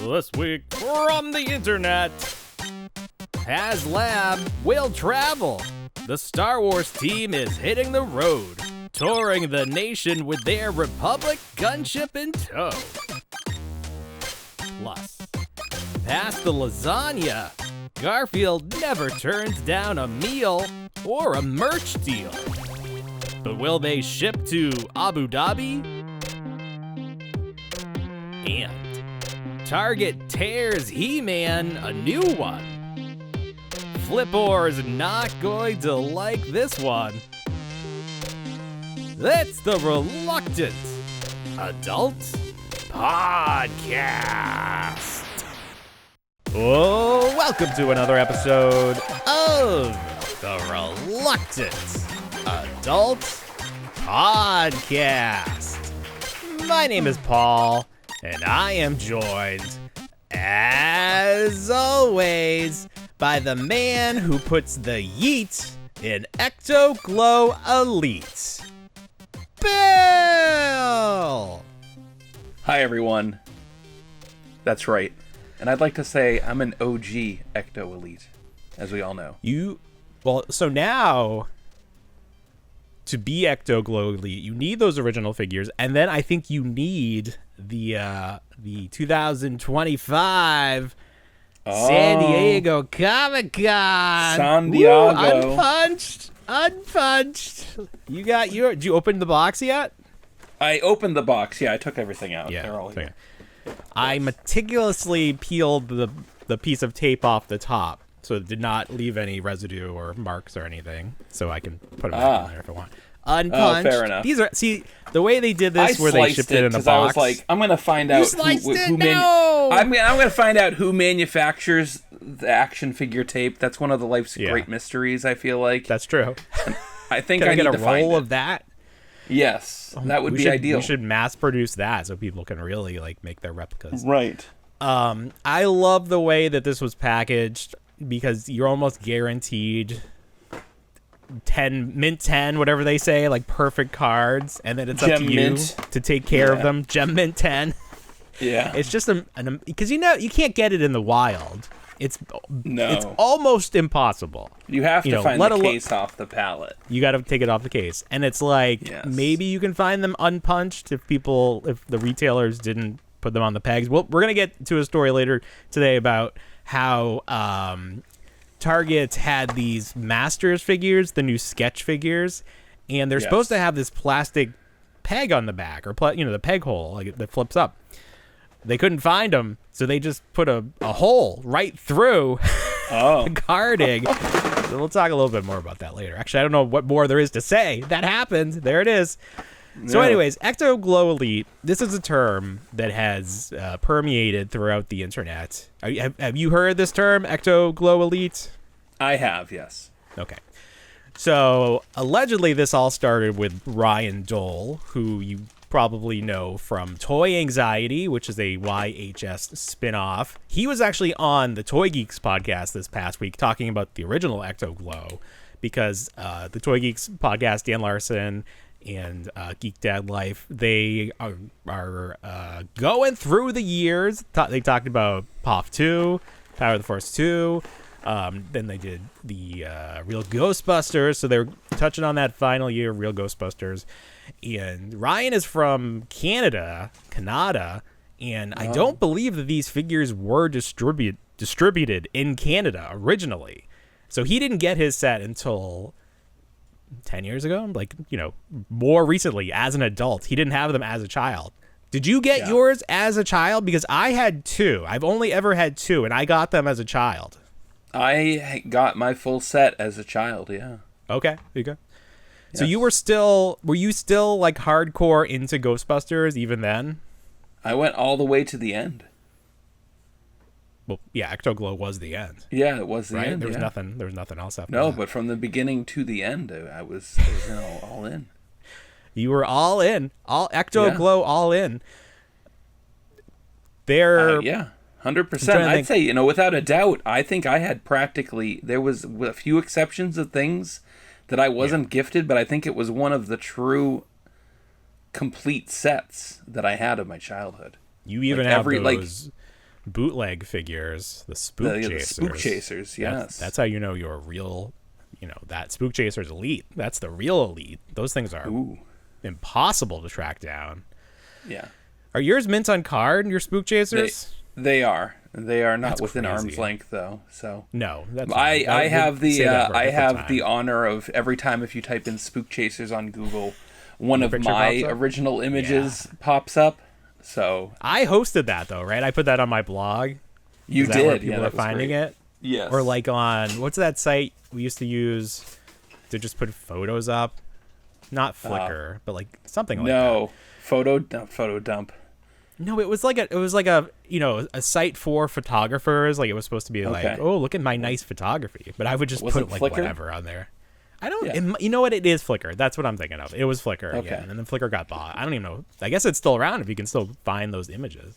This week from the internet, Haslab will travel. The Star Wars team is hitting the road, touring the nation with their Republic gunship in tow. Plus, past the lasagna, Garfield never turns down a meal or a merch deal. But will they ship to Abu Dhabi? And Target tears He-Man a new one. Flipor's not going to like this one. That's the Reluctant Adult Podcast. Oh, welcome to another episode of the Reluctant Adult Podcast. My name is Paul, and I am joined, as always, by the man who puts the yeet in Ecto Glow Elite, Bill! Hi, everyone. That's right. And I'd like to say I'm an OG Ecto Elite, as we all know. So now, to be Ecto Glow Elite, you need those original figures, and then I think you need the 2025 San Diego Comic-Con. San Diego. Unpunched. Did you open the box yet? I opened the box. Yeah, I took everything out. Yeah. They're all here. I meticulously peeled the piece of tape off the top, so it did not leave any residue or marks or anything, so I can put them back in there if I want. Unpunched. Oh, fair enough. These are they way they did this, where they shipped it in a box. I was like, I'm gonna find out I'm gonna find out who manufactures the action figure tape. That's one of the life's great mysteries, I feel like. That's true. I think I need get to a find roll it. of that. Yes, that would be ideal. We should mass produce that so people can really make their replicas. Right. I love the way that this was packaged, because you're almost guaranteed 10, whatever they say, perfect cards, and then it's up to you to take care of them. Gem Mint 10. Yeah. It's just because you can't get it in the wild. It's almost impossible. You have to find the case off the pallet. You got to take it off the case, and it's maybe you can find them unpunched if the retailers didn't put them on the pegs. Well, we're gonna get to a story later today about how Target had these Masters figures, the new sketch figures, and they're supposed to have this plastic peg on the back, or the peg hole that flips up. They couldn't find them, so they just put a hole right through the carding. So we'll talk a little bit more about that later. Actually, I don't know what more there is to say. That happened. There it is. So anyways, Ecto Glow Elite, this is a term that has permeated throughout the internet. Have you heard this term, Ecto Glow Elite? I have, yes. Okay. So allegedly this all started with Ryan Dole, who you probably know from Toy Anxiety, which is a YHS spin-off. He was actually on the Toy Geeks podcast this past week talking about the original Ecto Glow, because the Toy Geeks podcast, Dan Larson and Geek Dad Life, they are going through the years. They talked about POF 2, Power of the Force 2. Then they did the Real Ghostbusters, so they were touching on that final year of Real Ghostbusters. And Ryan is from Canada, and I don't believe that these figures were distributed in Canada originally. So he didn't get his set until 10 years ago, more recently as an adult. He didn't have them as a child. Did you get yours as a child? Because I had two. I've only ever had two, and I got them as a child. I got my full set as a child, yeah. Okay, there you go. Yes. So were you still hardcore into Ghostbusters even then? I went all the way to the end. Well, yeah, Ecto Glow was the end. Yeah, it was the end. There was nothing else after that. No, but from the beginning to the end, I was all in. You were all in. All Ecto Glow, all in. There. 100%. I'd say, without a doubt, I think I had practically, there was a few exceptions of things that I wasn't gifted, but I think it was one of the true complete sets that I had of my childhood. You even have those bootleg figures, the Spook Chasers. The Spook Chasers, yes. That's how you know you're a real, that Spook Chaser's elite. That's the real elite. Those things are impossible to track down. Yeah. Are yours mint on card, your Spook Chasers? They are. They are not That's within crazy. arm's length, though. So no, that's I have the honor of every time if you type in Spook Chasers on Google, one of my original images pops up. So I hosted that though, right? I put that on my blog. You did. Where people are finding it. Yes. Or like on what's that site we used to use to just put photos up? Not Flickr, but like something like that. No, photo dump. No, it was like a site for photographers. Like it was supposed to be like, oh, look at my nice photography. But I would just put like Flickr? Whatever on there. I don't. Yeah. You know what? It is Flickr. That's what I'm thinking of. It was Flickr. Okay. Yeah, and then Flickr got bought. I don't even know. I guess it's still around if you can still find those images.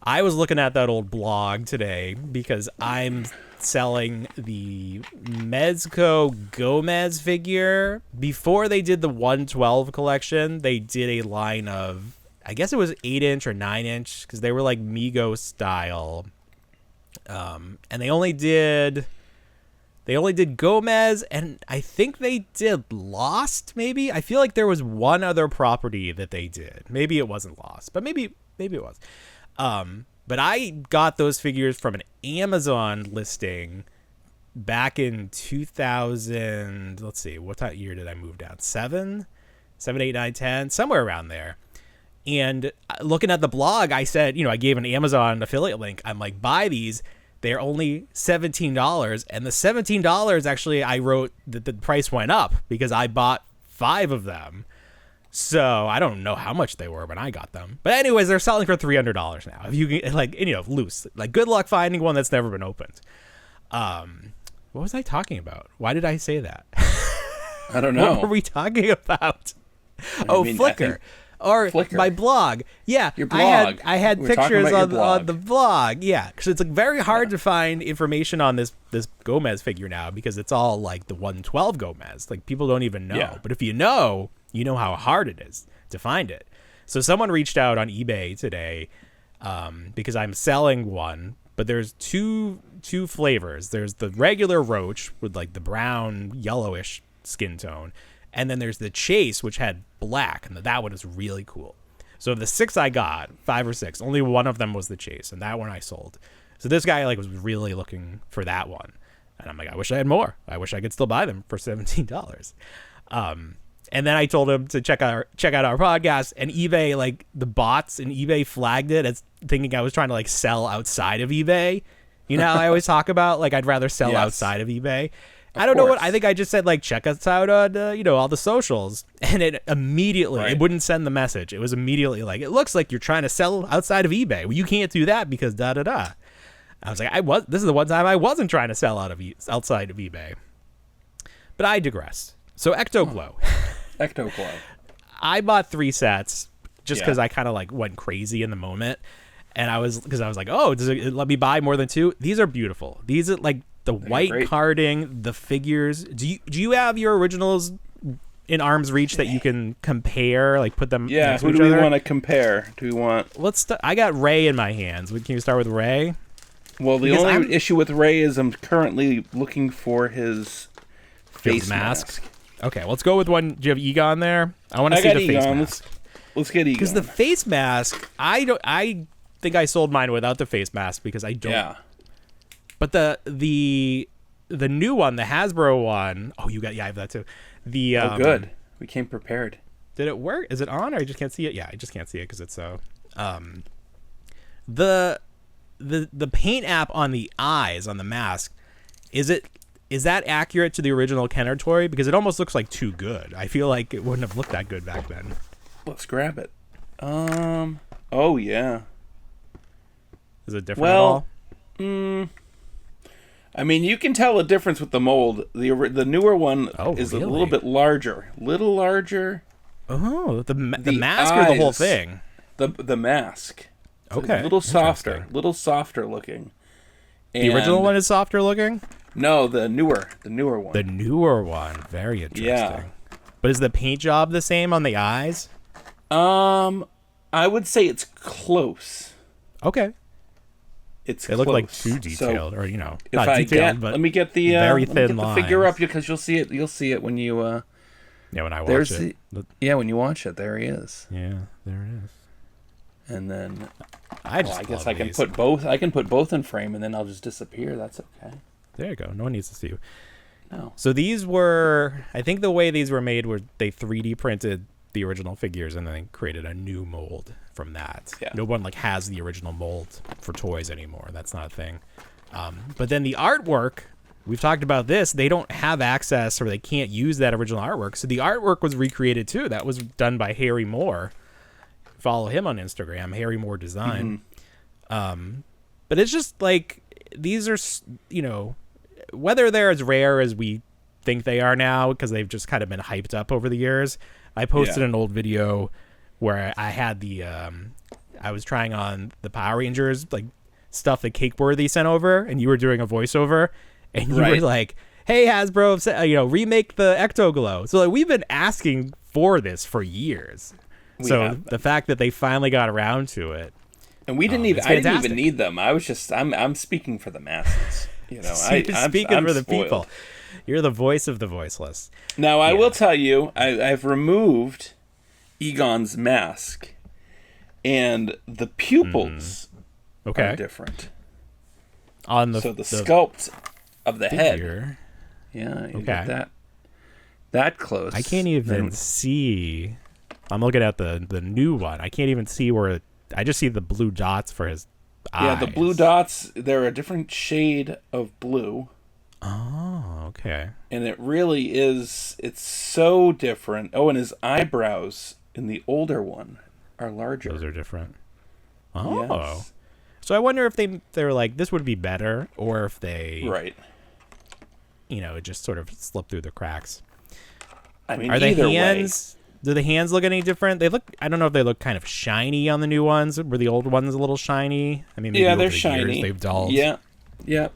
I was looking at that old blog today because I'm selling the Mezco Gomez figure. Before they did the 112 collection, they did a line of, I guess it was 8-inch or 9-inch because they were like Mego style. And they only did Gomez, and I think they did Lost, maybe? I feel like there was one other property that they did. Maybe it wasn't Lost, but maybe it was. But I got those figures from an Amazon listing back in 2000. Let's see, what year did I move down? 7, 8, 9, 10, somewhere around there. And looking at the blog, I said, I gave an Amazon affiliate link. I'm like, buy these. They're only $17. And the $17, actually, I wrote that the price went up because I bought 5 of them. So I don't know how much they were when I got them. But anyways, they're selling for $300 now. If you can, loose. Like, good luck finding one that's never been opened. What was I talking about? Why did I say that? I don't know. What were we talking about? Flickr. Or Flickr. My blog. Yeah, your blog. I had pictures on the blog. Yeah, because it's like very hard to find information on this Gomez figure now because it's all like the 112 Gomez. Like people don't even know. Yeah. But if you know how hard it is to find it. So someone reached out on eBay today because I'm selling one, but there's two flavors. There's the regular roach with like the brown yellowish skin tone. And then there's the Chase, which had black, and that one is really cool. So the 6 I got, 5 or 6, only one of them was the Chase, and that one I sold. So this guy was really looking for that one, and I'm like, I wish I had more. I wish I could still buy them for $17. And then I told him to check out our podcast, and eBay, the bots in eBay flagged it as thinking I was trying to sell outside of eBay. I always talk about I'd rather sell outside of eBay. I don't know what I think. I just said check us out on all the socials, and it immediately it wouldn't send the message. It was immediately it looks like you're trying to sell outside of eBay. Well, you can't do that because da da da. I was like, this is the one time I wasn't trying to sell outside of eBay. But I digress. So Ecto Glow. Ecto Glow. I bought 3 sets just because I kind of went crazy in the moment, and I was like, oh, does it let me buy more than 2? These are beautiful. These are the white carding, the figures. Do you have your originals in arm's reach that you can compare? Put them. Yeah. Next Who to do each we other? want to compare? Do we want? I got Ray in my hands. Can you start with Ray? Well, the only issue with Ray is I'm currently looking for his face mask. Okay, let's go with one. Do you have Egon there? I want to see the face mask. Let's get Egon. Because the face mask, I think I sold mine without the face mask because I don't. Yeah. But the new one, the Hasbro one. Oh, I have that too. Good. We came prepared. Did it work? Is it on, or I just can't see it? Yeah, I just can't see it because it's so. The paint app on the eyes on the mask, is that accurate to the original Kenner toy? Because it almost looks Too Good. I feel like it wouldn't have looked that good back then. Let's grab it. Oh yeah. Is it different at all? I mean, you can tell a difference with the mold. The newer one is really? A little bit larger. Oh, the mask eyes, or the whole thing? The mask. Okay. A little softer looking. The original one is softer looking? No, the newer one. The newer one. Very interesting. Yeah. But is the paint job the same on the eyes? I would say it's close. Okay. It's They look like too detailed, or if not I detailed, but let me get the very let me thin get lines. the figure up because you'll see it. You'll see it when you when I watch it. when you watch it, there he is. Yeah, there it is. And then I guess I can put both. I can put both in frame, and then I'll just disappear. That's okay. There you go. No one needs to see you. No. So these were, I think the way these were made were they 3D printed the original figures and then created a new mold from that. Yeah. No one has the original mold for toys anymore. That's not a thing. But then the artwork, we've talked about this. They don't have access, or they can't use that original artwork. So the artwork was recreated too. That was done by Harry Moore. Follow him on Instagram, Harry Moore Design. But it's just like, these are, whether they're as rare as we think they are now, because they've just kind of been hyped up over the years. I posted an old video where I had I was trying on the Power Rangers, like, stuff that Cakeworthy sent over, and you were doing a voiceover, and you were like, hey, Hasbro, remake the Ecto Glow. So, like, we've been asking for this for years. The fact that they finally got around to it. And we didn't even, I didn't even need them. I was just, I'm speaking for the masses. I'm speaking for the spoiled. people. You're the voice of the voiceless. Now, I will tell you, I've removed Egon's mask, and the pupils are different. So the sculpt of the figure. head. You get that close. I can't even see. I'm looking at the new one. I can't even see where I just see the blue dots for his eyes. Yeah, the blue dots, they're a different shade of blue. Oh, okay. And it really is, it's so different. Oh, and his eyebrows in the older one are larger. Those are different. Oh. Yes. So I wonder if they're like, this would be better, or if they... Right. It just sort of slipped through the cracks. I mean, are the either hands... way. Do the hands look any different? They look. I don't know if they look kind of shiny on the new ones. Were the old ones a little shiny? I mean, maybe yeah, over they're the shiny. Years, they've dulled. Yeah.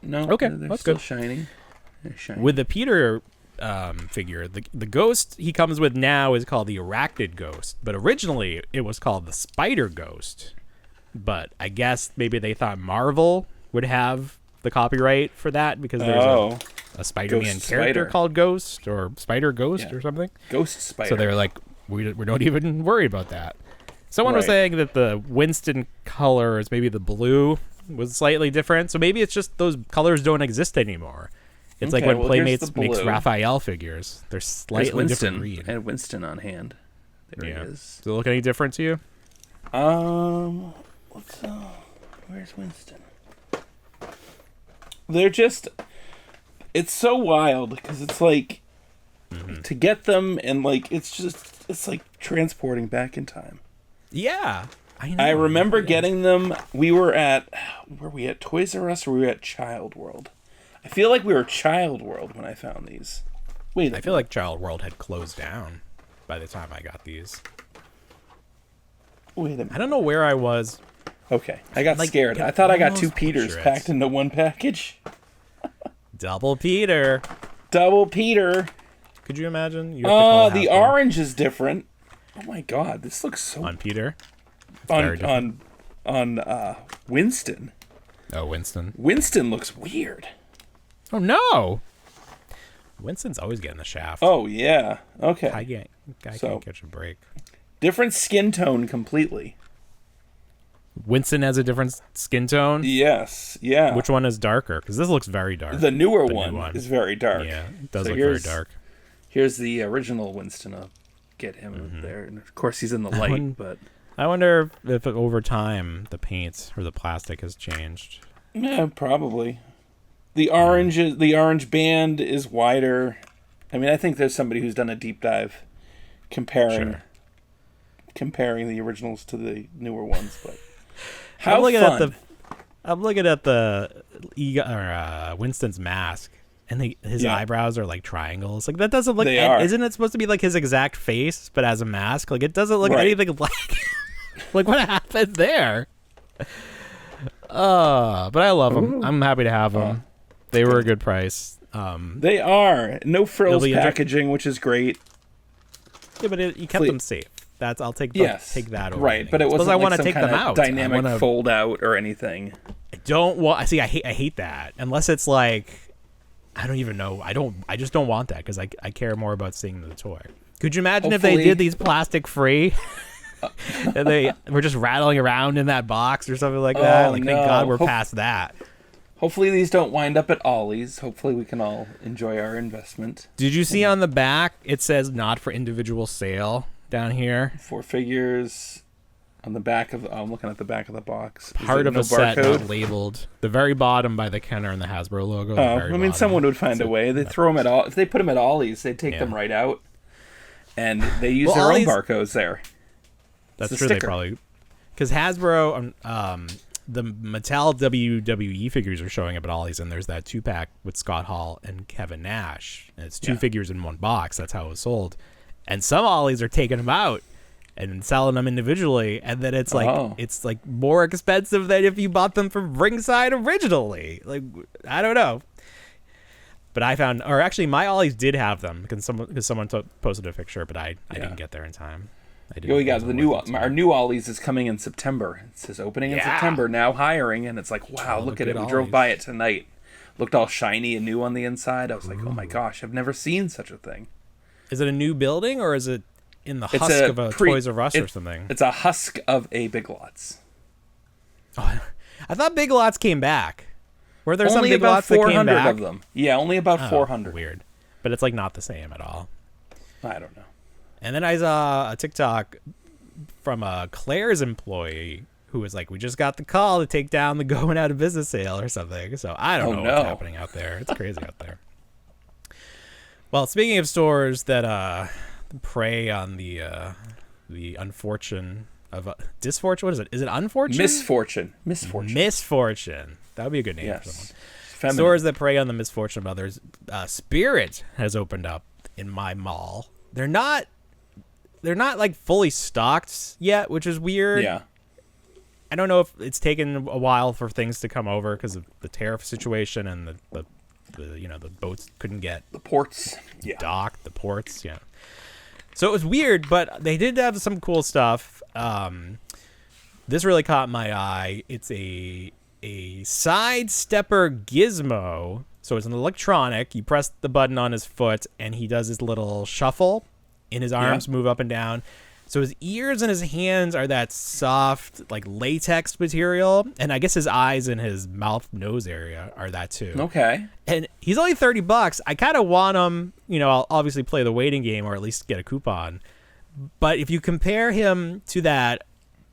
No. Okay, they're that's still good. Shiny. They're shiny. With the Peter figure, the ghost he comes with now is called the Arachnid Ghost, but originally it was called the Spider Ghost. But I guess maybe they thought Marvel would have the copyright for that because there's a Spider-Man character called Ghost or Spider Ghost or something. Ghost Spider. So they're like, we don't even worry about that. Someone was saying that the Winston colors, maybe the blue, was slightly different. So maybe it's just those colors don't exist anymore. It's like when Playmates makes Raphael figures. They're slightly different green. I had Winston on hand. There he is. Does it look any different to you? Where's Winston? They're just... It's so wild because it's like... To get them and like it's like transporting back in time. Yeah, I know. I remember getting them. We were at Toys R Us or we were at Child World. I feel like we were Child World when I found these. I feel like Child World had closed down by the time I got these. Wait a minute. I don't know where I was. Okay, I got scared. I thought I got two Peters packed into one package. Double Peter. Double Peter. Could you imagine? The orange is different. Oh my god, this looks so... On Peter? On Winston. Oh, Winston. Winston looks weird. Oh, no! Winston's always getting the shaft. Oh, yeah. Okay. Guy can't catch a break. Different skin tone completely. Winston has a different skin tone? Yes, yeah. Which one is darker? Because this looks very dark. The newer one is very dark. Yeah, it does look very dark. Here's the original Winston. I'll get him there. And of course, he's in the light, but... I wonder if over time the paint or the plastic has changed. Yeah, probably. The orange band is wider. I mean, I think there's somebody who's done a deep dive comparing the originals to the newer ones, but how fun. I'm looking at the Winston's mask, and his eyebrows are like triangles. Like that doesn't look. Isn't it supposed to be like his exact face, but as a mask? Like it doesn't look anything like. Like what happened there? But I love them. I'm happy to have them. They were a good price. They are no frills packaging, which is great. Yeah, but you kept them safe. I'll take that over. Right, but it wasn't I like want to some take kind them of out. dynamic fold out or anything. don't want. See, I hate that unless it's like, I don't even know. I just don't want that because I care more about seeing the toy. Could you imagine if they did these plastic free? And they were just rattling around in that box or something like that. Thank God we're past that. Hopefully these don't wind up at Ollie's. Hopefully we can all enjoy our investment. Did you see on the back it says not for individual sale down here? 4 figures on the back of. I'm looking at the back of the box. Part of a set not labeled. The very bottom by the Kenner and the Hasbro logo. Someone would find a way. They throw them at all. If they put them at Ollie's, they take them right out, and they use their own barcodes there. That's true. They probably because Hasbro, the Mattel WWE figures are showing up at Ollie's, and there's that 2-pack with Scott Hall and Kevin Nash, and it's 2 figures in one box. That's how it was sold, and some Ollie's are taking them out and selling them individually, and then it's like more expensive than if you bought them from Ringside originally. Like I don't know. But I found, or actually, my Ollie's did have them because someone posted a picture, but I didn't get there in time. We got our new Ollie's is coming in September. It says opening in September, now hiring, and it's like, wow, look at it. We drove by it tonight. Looked all shiny and new on the inside. I was like, oh my gosh, I've never seen such a thing. Is it a new building or is it in the husk of a Toys R Us or something? It's a husk of a Big Lots. Oh, I thought Big Lots came back. Were there only some Big about Lots that came back? Of them. Yeah, only about 400. Weird. But it's like not the same at all. I don't know. And then I saw a TikTok from a Claire's employee who was like, we just got the call to take down the going out of business sale or something. So I don't know what's happening out there. It's crazy out there. Well, speaking of stores that prey on the unfortune of disfortune, what is it? Is it unfortune? Misfortune. That would be a good name for someone. Feminine. Stores that prey on the misfortune of others. Spirit has opened up in my mall. They're not like fully stocked yet, which is weird. Yeah. I don't know if it's taken a while for things to come over because of the tariff situation and the boats couldn't get the ports docked, the ports, So it was weird, but they did have some cool stuff. This really caught my eye. It's a side stepper gizmo. So it's an electronic. You press the button on his foot, and he does his little shuffle, and his arms move up and down. So his ears and his hands are that soft, like latex material, and I guess his eyes and his mouth, nose area are that too. Okay. And he's only $30. I kind of want him. I'll obviously play the waiting game or at least get a coupon. But if you compare him to that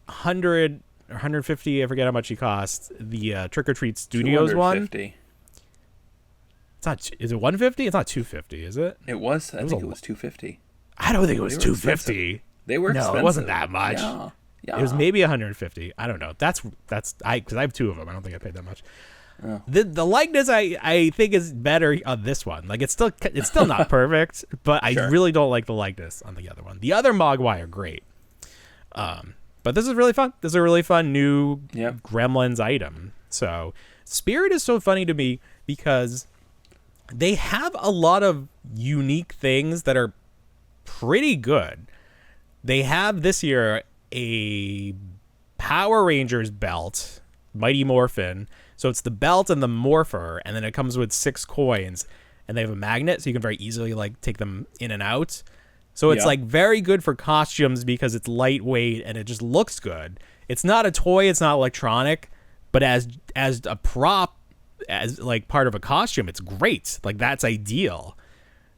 100 or 150, I forget how much he costs, the Trick or Treat Studios one. It's not. Is it 150? It's not 250, is it? It was. I think it was 250. I don't think it was 250. They were expensive. No, it wasn't that much. Yeah. It was maybe 150. I don't know. That's because I have 2 of them. I don't think I paid that much. Oh. The likeness I think is better on this one. Like it's still not perfect, but I really don't like the likeness on the other one. The other Mogwai are great. But this is really fun. This is a really fun new Gremlins item. So Spirit is so funny to me because they have a lot of unique things that are pretty good. They have this year a Power Rangers belt, Mighty Morphin. So it's the belt and the morpher, and then it comes with 6 coins, and they have a magnet, so you can very easily take them in and out. So it's very good for costumes because it's lightweight and it just looks good. It's not a toy, it's not electronic, but as a prop, as part of a costume, it's great. That's ideal.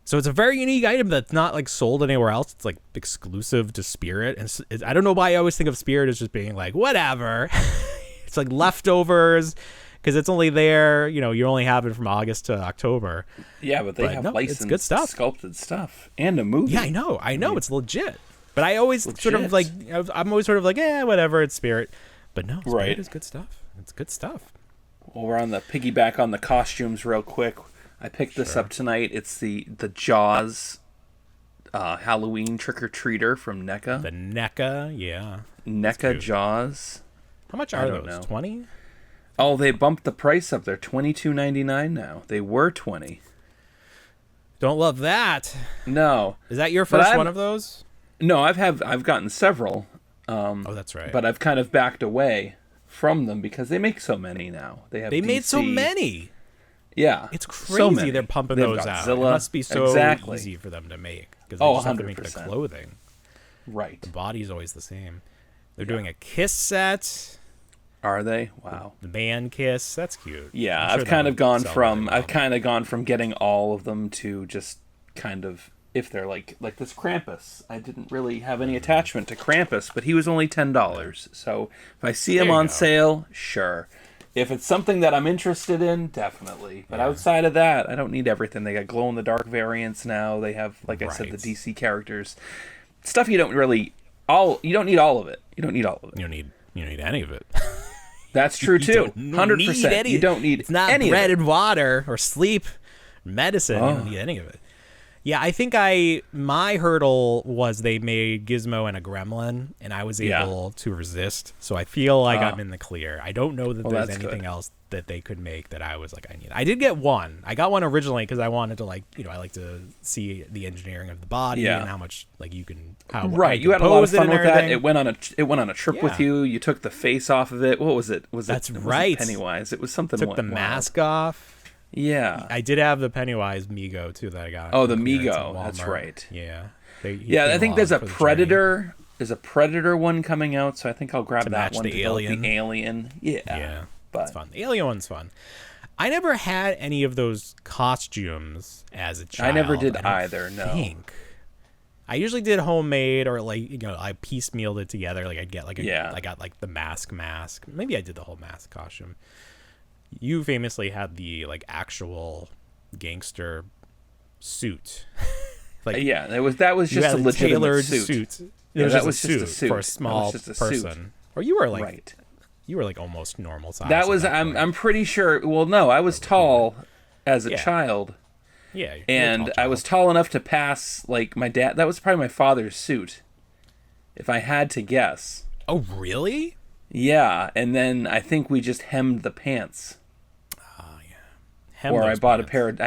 So it's a very unique item that's not sold anywhere else. It's exclusive to Spirit, and I don't know why I always think of Spirit as just being whatever. It's leftovers because it's only there. You only have it from August to October. Yeah, but they have licensed good stuff. Sculpted stuff and a movie. Yeah, I know, it's legit. But I always I'm always whatever, it's Spirit. But no, Spirit is good stuff. It's good stuff. Well, we're on the piggyback on the costumes real quick. I picked this up tonight. It's the Jaws Halloween trick-or-treater from NECA. The NECA, yeah. NECA Jaws. How much are those? 20? Oh, they bumped the price up. They're $22.99 now. They were $20. Don't love that. No. Is that your first one of those? No, I've gotten several. Oh, that's right. But I've kind of backed away from them because they make so many now. They made so many. Yeah, it's crazy. So many. They're pumping They've those Godzilla. out. It must be so easy for them to make because they just have to make the clothing. Right. The body's always the same. They're doing a Kiss set. Are they? Wow. The band Kiss. That's cute. Yeah, I've kind of gone from getting all of them to just kind of, if they're like this Krampus. I didn't really have any attachment to Krampus, but he was only $10. So if I see him on sale, sure. If it's something that I'm interested in, definitely. But outside of that, I don't need everything. They got glow-in-the-dark variants now. They have, like I said, the DC characters. Stuff you don't really... You don't need all of it. You don't need all of it. You don't need any of it. That's true, too. 100%. You don't need It's not any bread of it. and water or sleep, medicine. You don't need any of it. Yeah, I think my hurdle was they made Gizmo and a Gremlin, and I was able to resist. So I feel like I'm in the clear. I don't know that there's anything else that they could make that I was like, I need. I did get one. I got one originally because I wanted to I like to see the engineering of the body and how much you can. You had a lot of fun with that. It went on a trip with you. You took the face off of it. What was it? That's right. Pennywise. It was something. Took the mask off. Yeah, I did have the Pennywise Mego too that I got. Oh, the Mego, that's right. Yeah, I think there's a Predator. There's a Predator one coming out, so I think I'll grab that one. The Alien. Yeah, that's fun. The Alien one's fun. I never had any of those costumes as a child. I never did either. No. I usually did homemade or I piecemealed it together. Like I'd get I got the mask. Maybe I did the whole mask costume. You famously had the actual gangster suit. That was just a legitimate suit. That was just a suit for a small person. Or you were you were almost normal size. That was I'm pretty sure. Well, no, I was tall as a child. Yeah, and I was tall enough to pass my dad. That was probably my father's suit, if I had to guess. Oh, really? Yeah, and then I think we just hemmed the pants. Or I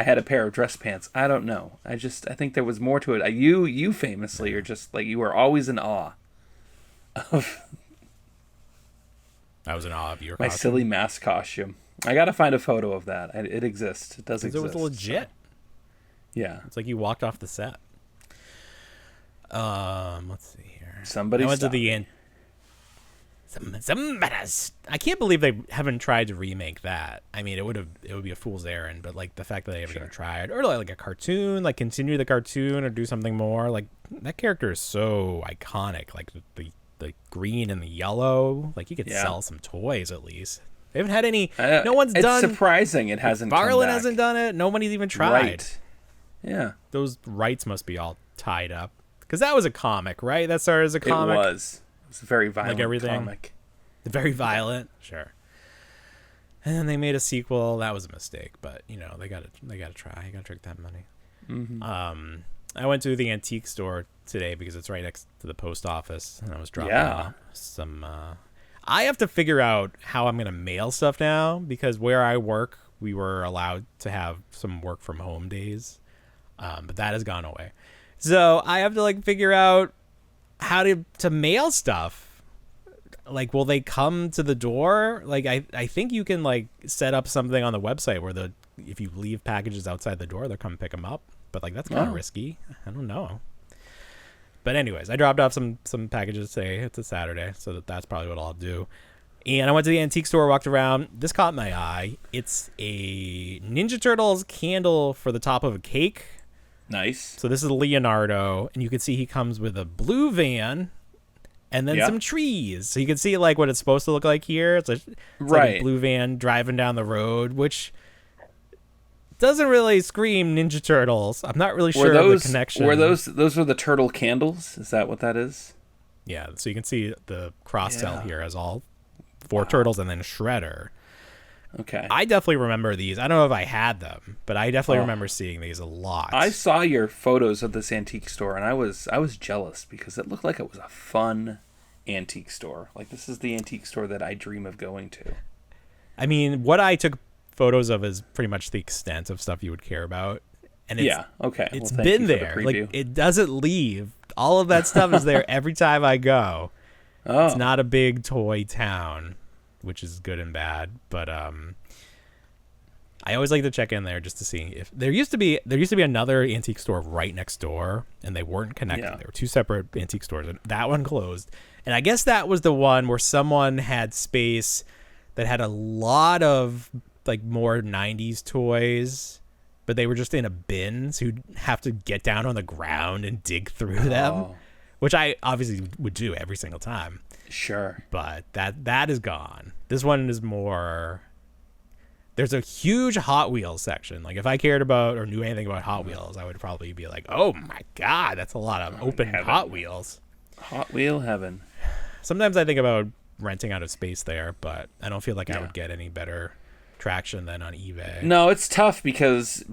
had a pair of dress pants. I don't know. I think there was more to it. You famously are just you were always in awe of. I was in awe of your my costume. Silly mask costume. I gotta find a photo of that. It exists. It does exist. It was legit. So. Yeah, it's like you walked off the set. Let's see here. Somebody I went to the end. I can't believe they haven't tried to remake that. I mean, it would be a fool's errand, but the fact that they haven't tried, or a cartoon, continue the cartoon or do something more. That character is so iconic. The green and the yellow. You could sell some toys at least. They haven't had any. No one's done. It's surprising it hasn't. Farland hasn't done it. Nobody's even tried. Right. Yeah. Those rights must be all tied up because that was a comic, right? That started as a comic. It was. It's a very violent comic. Very violent, sure. And then they made a sequel. That was a mistake, but they got to try. You got to trick that money. Mm-hmm. I went to the antique store today because it's right next to the post office, and I was dropping off some. I have to figure out how I'm gonna mail stuff now because where I work, we were allowed to have some work from home days, but that has gone away. So I have to figure out how to mail stuff. Will they come to the door? I think you can set up something on the website where if you leave packages outside the door, they'll come pick them up. But that's kind of risky. I don't know. But anyways, I dropped off some packages today. It's a Saturday, so that's probably what I'll do. And I went to the antique store, walked around. This caught my eye. It's a Ninja Turtles candle for the top of a cake. Nice. So this is Leonardo, and you can see he comes with a blue van. And then some trees. So you can see what it's supposed to look like here. It's a blue van driving down the road, which doesn't really scream Ninja Turtles. I'm not really sure of the connection. Were those were the turtle candles? Is that what that is? Yeah, so you can see the cross-tell here as all 4 turtles and then Shredder. Okay. I definitely remember these. I don't know if I had them, but I definitely remember seeing these a lot. I saw your photos of this antique store, and I was jealous because it looked like it was a fun antique store. This is the antique store that I dream of going to. I mean, what I took photos of is pretty much the extent of stuff you would care about. And it's been there. It doesn't leave. All of that stuff is there every time I go. Oh. It's not a big toy town. which is good and bad. But I always like to check in there just to see if there used to be another antique store right next door, and they weren't connected. Yeah. They were two separate antique stores, and that one closed. And I guess that was the one where someone had space that had a lot of like more 90s toys, but they were just in a bin, so you'd have to get down on the ground and dig through them, which I obviously would do every single time. Sure. But that is gone. This one is more... There's a huge Hot Wheels section. Like, if I cared about or knew anything about Hot Wheels, I would probably be like, oh my God, that's a lot of open heaven. Hot Wheels. Hot Wheel heaven. Sometimes I think about renting out of space there, but I don't feel like I would get any better traction than on eBay. No, it's tough because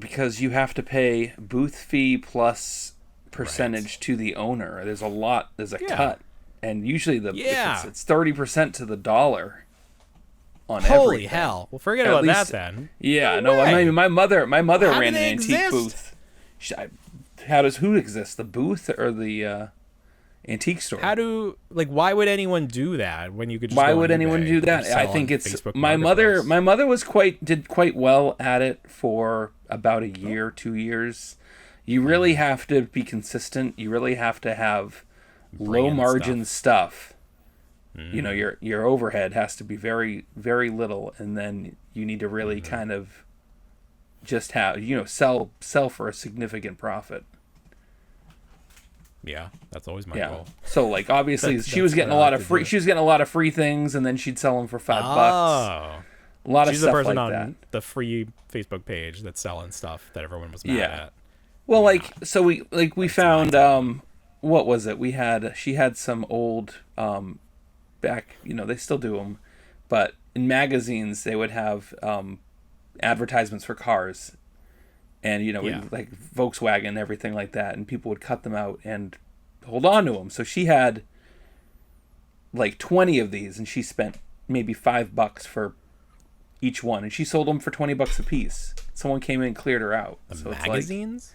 you have to pay booth fee plus percentage to the owner. There's a cut. And usually it's 30% to the dollar. On Holy everything. hell! Well, forget about that then. Yeah, no. I mean, my mother How ran do an they antique exist? booth. How does who exist? The booth or the antique store? Why would anyone do that when you could? Just Why go would on anyone eBay do that? or sell I think on it's Facebook my mother. Marketplace? My mother did quite well at it for about a year, 2 years. You really have to be consistent. You really have to have low margin stuff. You know, your overhead has to be very, very little, and then you need to really kind of just have, sell for a significant profit. Yeah, that's always my goal. So like obviously she was getting a lot of free. She was getting a lot of free things, and then she'd sell them for $5. Oh, a lot of she's stuff the person like on that. the free Facebook page that's selling stuff that everyone was mad at. Well, we found what was it? She had some old back, they still do them, but in magazines they would have advertisements for cars, and like Volkswagen and everything like that, and people would cut them out and hold on to them. So she had like 20 of these, and she spent maybe $5 for each one, and she sold them for $20 a piece. Someone came in and cleared her out. The magazines?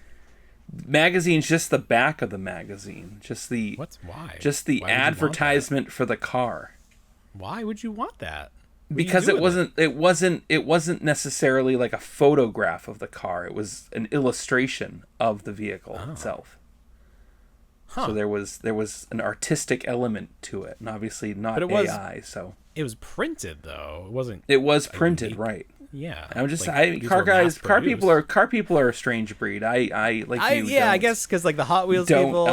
Magazines, just the back of the magazine, just the why advertisement for the car. Why would you want that? Because it wasn't necessarily like a photograph of the car. It was an illustration of the vehicle itself. So there was an artistic element to it, and obviously not AI. So it was printed though. It wasn't. It was printed, right? Yeah, I'm just car people are a strange breed. I guess because like the Hot Wheels people,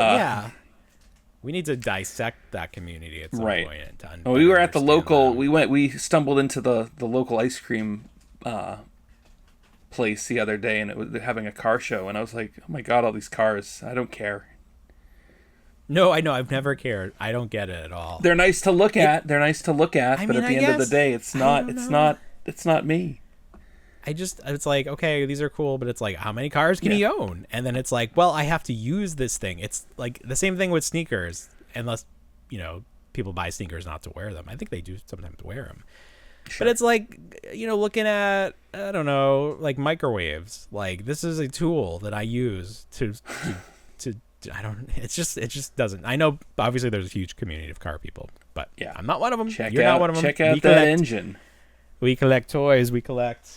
we need to dissect that community at some point. We were at the local. We stumbled into the local ice cream place the other day, and it was having a car show, and I was like, oh my God, all these cars! I don't care. No, I know. I've never cared. I don't get it at all. They're nice to look at. But at the end of the day, it's not me. It's like, okay, these are cool, but it's like, how many cars can you own? And then it's like, well, I have to use this thing. It's like the same thing with sneakers, unless, people buy sneakers not to wear them. I think they do sometimes wear them. Sure. But it's like, looking at, I don't know, like microwaves. Like, this is a tool that I use to I don't, it just doesn't. I know, obviously, there's a huge community of car people, but I'm not one of them. You're not one of them. Check out that engine. We collect toys. We collect...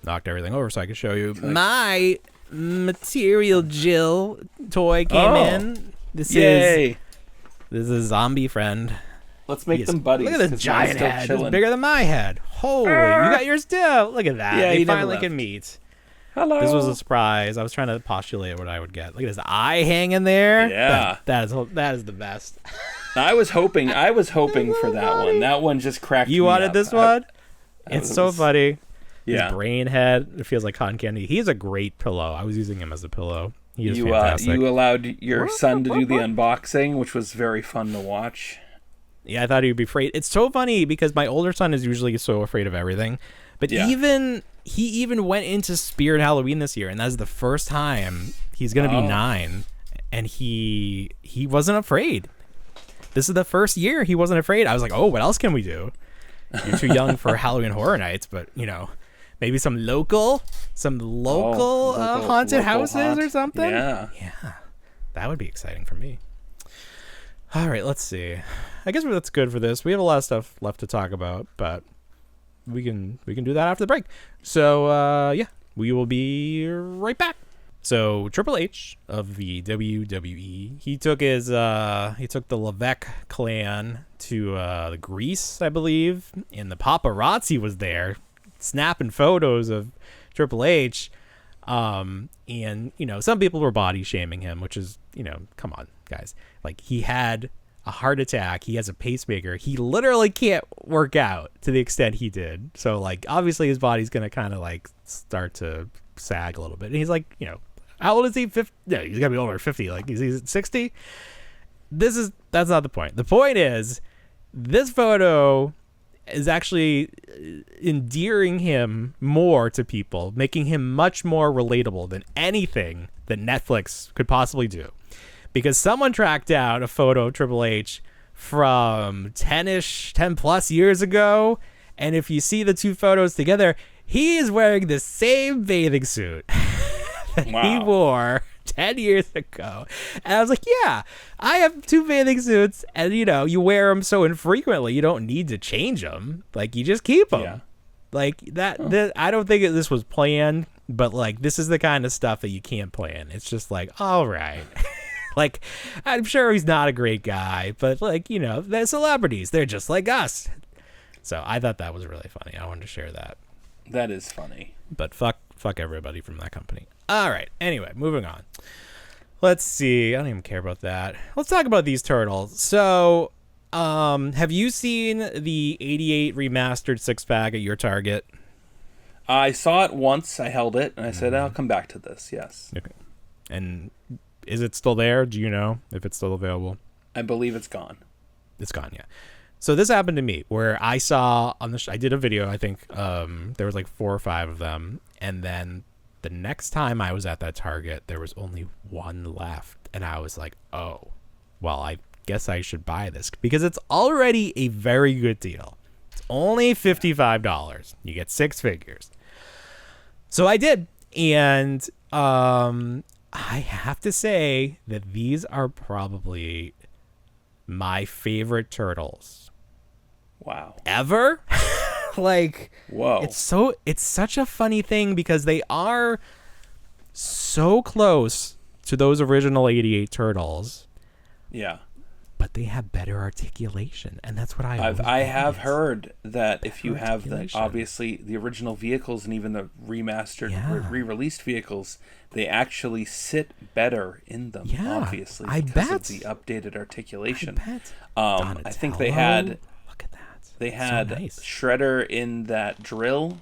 Knocked everything over so I could show you my Material Jill toy came in. This is Zombie Friend. Let's make them buddies. Look at the giant head. It's bigger than my head. Holy, you got yours too. Look at that. They finally can meet. Hello. This was a surprise. I was trying to postulate what I would get. Look at his eye hanging there. Yeah. That is the best. I was hoping for that one. That one just cracked me up. You wanted this one? It's so funny. Yeah. His brain head, it feels like cotton candy. He's a great pillow. I was using him as a pillow. He is fantastic. You allowed your son to do the unboxing, which was very fun to watch. Yeah, I thought he would be afraid. It's so funny because my older son is usually so afraid of everything. But he even went into Spirit Halloween this year, and that's the first time he's going to be 9, and he wasn't afraid. This is the first year he wasn't afraid. I was like, oh, what else can we do? You're too young for Halloween Horror Nights, but maybe some local haunted houses or something. Yeah, that would be exciting for me. All right, let's see. I guess that's good for this. We have a lot of stuff left to talk about, but we can do that after the break. So yeah, we will be right back. So Triple H of the WWE, he took the Levesque clan to Greece, I believe, and the paparazzi was there, snapping photos of Triple H. And some people were body shaming him, which is, come on, guys. Like, he had a heart attack, he has a pacemaker, he literally can't work out to the extent he did. So, like, obviously his body's gonna kind of like start to sag a little bit. And he's like, how old is he? 50? No, he's gotta be over 50. Like, is he 60? That's not the point. The point is, this photo is actually endearing him more to people, making him much more relatable than anything that Netflix could possibly do. Because someone tracked down a photo of Triple H from 10 plus years ago, and if you see the two photos together, he is wearing the same bathing suit that he wore 10 years ago. And I was like, yeah, I have two bathing suits, and you wear them so infrequently, you don't need to change them. Like, you just keep them. Yeah. Like that, I don't think this was planned, but like, this is the kind of stuff that you can't plan. It's just like, all right. Like, I'm sure he's not a great guy, but like, they're celebrities, they're just like us. So I thought that was really funny. I wanted to share that. That is funny. But fuck everybody from that company. All right. Anyway, moving on. Let's see. I don't even care about that. Let's talk about these turtles. So, have you seen the 88 remastered 6-pack at your Target? I saw it once. I held it, and I said, I'll come back to this. Yes. Okay. And is it still there? Do you know if it's still available? I believe it's gone. It's gone, yeah. So this happened to me where I saw I did a video, I think there was like 4 or 5 of them, and then the next time I was at that Target, there was only one left, and I was like, oh, well, I guess I should buy this because it's already a very good deal. It's only $55. You get 6 figures. So I did, and I have to say that these are probably my favorite turtles. Wow. Ever? Like, whoa. It's such a funny thing because they are so close to those original 88 turtles. Yeah. But they have better articulation, and that's what I have heard that if you have obviously the original vehicles and even the remastered re-released vehicles, they actually sit better in them. Yeah, obviously, because of the updated articulation. I think they had. Look at that. They had so nice. Shredder in that drill,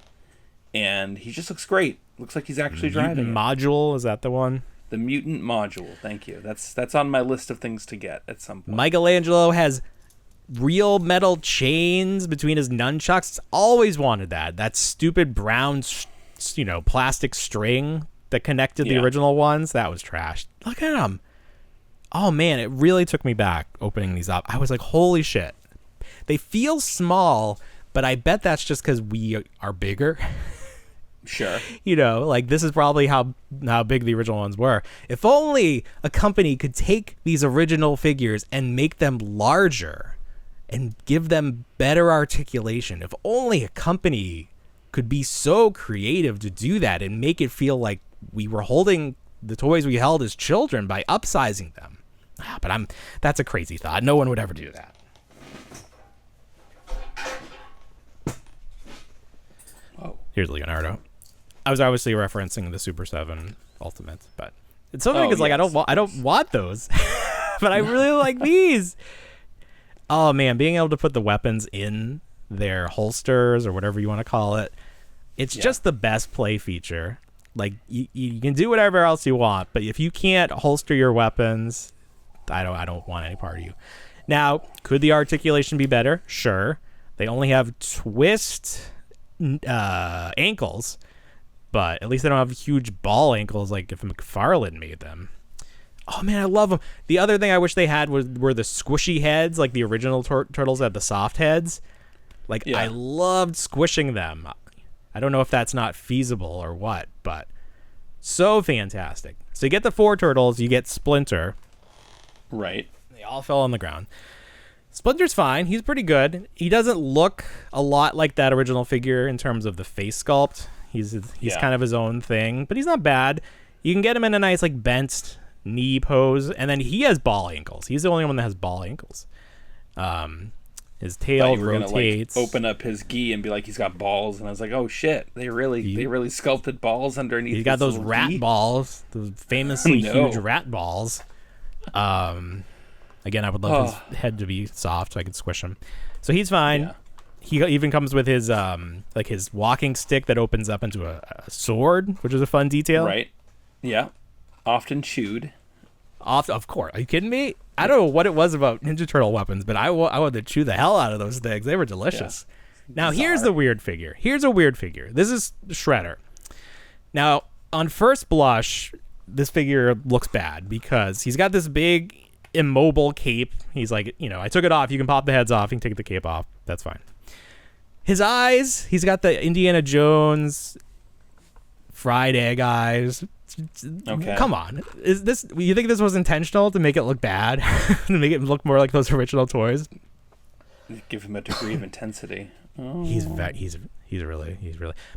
and he just looks great. Looks like he's actually driving. Module, is that the one? The mutant module. Thank you. That's on my list of things to get at some point. Michelangelo has real metal chains between his nunchucks. Always wanted that. That stupid brown, plastic string that connected the original ones. That was trash. Look at them. Oh man, it really took me back opening these up. I was like, holy shit. They feel small, but I bet that's just because we are bigger. Sure. Like this is probably how big the original ones were. If only a company could take these original figures and make them larger and give them better articulation. If only a company could be so creative to do that and make it feel like we were holding the toys we held as children by upsizing them. But that's a crazy thought. No one would ever do that. Oh. Here's Leonardo. I was obviously referencing the Super 7 Ultimate, but it's something is like I don't want those, but I really like these. Oh man, being able to put the weapons in their holsters or whatever you want to call it, it's just the best play feature. Like you can do whatever else you want, but if you can't holster your weapons, I don't want any part of you. Now, could the articulation be better? Sure. They only have twist ankles. But at least they don't have huge ball ankles like if McFarlane made them. Oh, man, I love them. The other thing I wish they had were the squishy heads, like the original turtles had the soft heads. Like, I loved squishing them. I don't know if that's not feasible or what, but so fantastic. So you get the 4 turtles, you get Splinter. Right. They all fell on the ground. Splinter's fine. He's pretty good. He doesn't look a lot like that original figure in terms of the face sculpt. He's kind of his own thing, but he's not bad. You can get him in a nice like bent knee pose, and then he has ball ankles. He's the only one that has ball ankles. His tail rotates. Gonna, like, open up his gi and be like, he's got balls, and I was like, oh shit, they really sculpted balls underneath. He's got those rat gi? Balls, those famously huge rat balls. Again, I would love his head to be soft so I could squish him. So he's fine. Yeah. He even comes with his like his walking stick that opens up into a sword, which is a fun detail. Right. Yeah. Often chewed. Of course. Are you kidding me? I don't know what it was about Ninja Turtle weapons, but I wanted to chew the hell out of those things. They were delicious. Yeah. Now, here's the weird figure. Here's a weird figure. This is Shredder. Now, on first blush, this figure looks bad because he's got this big immobile cape. He's like, I took it off. You can pop the heads off. You can take the cape off. That's fine. His eyes, he's got the Indiana Jones fried egg eyes. Okay. Come on. You think this was intentional to make it look bad? To make it look more like those original toys? Give him a degree of intensity. Oh. He's really.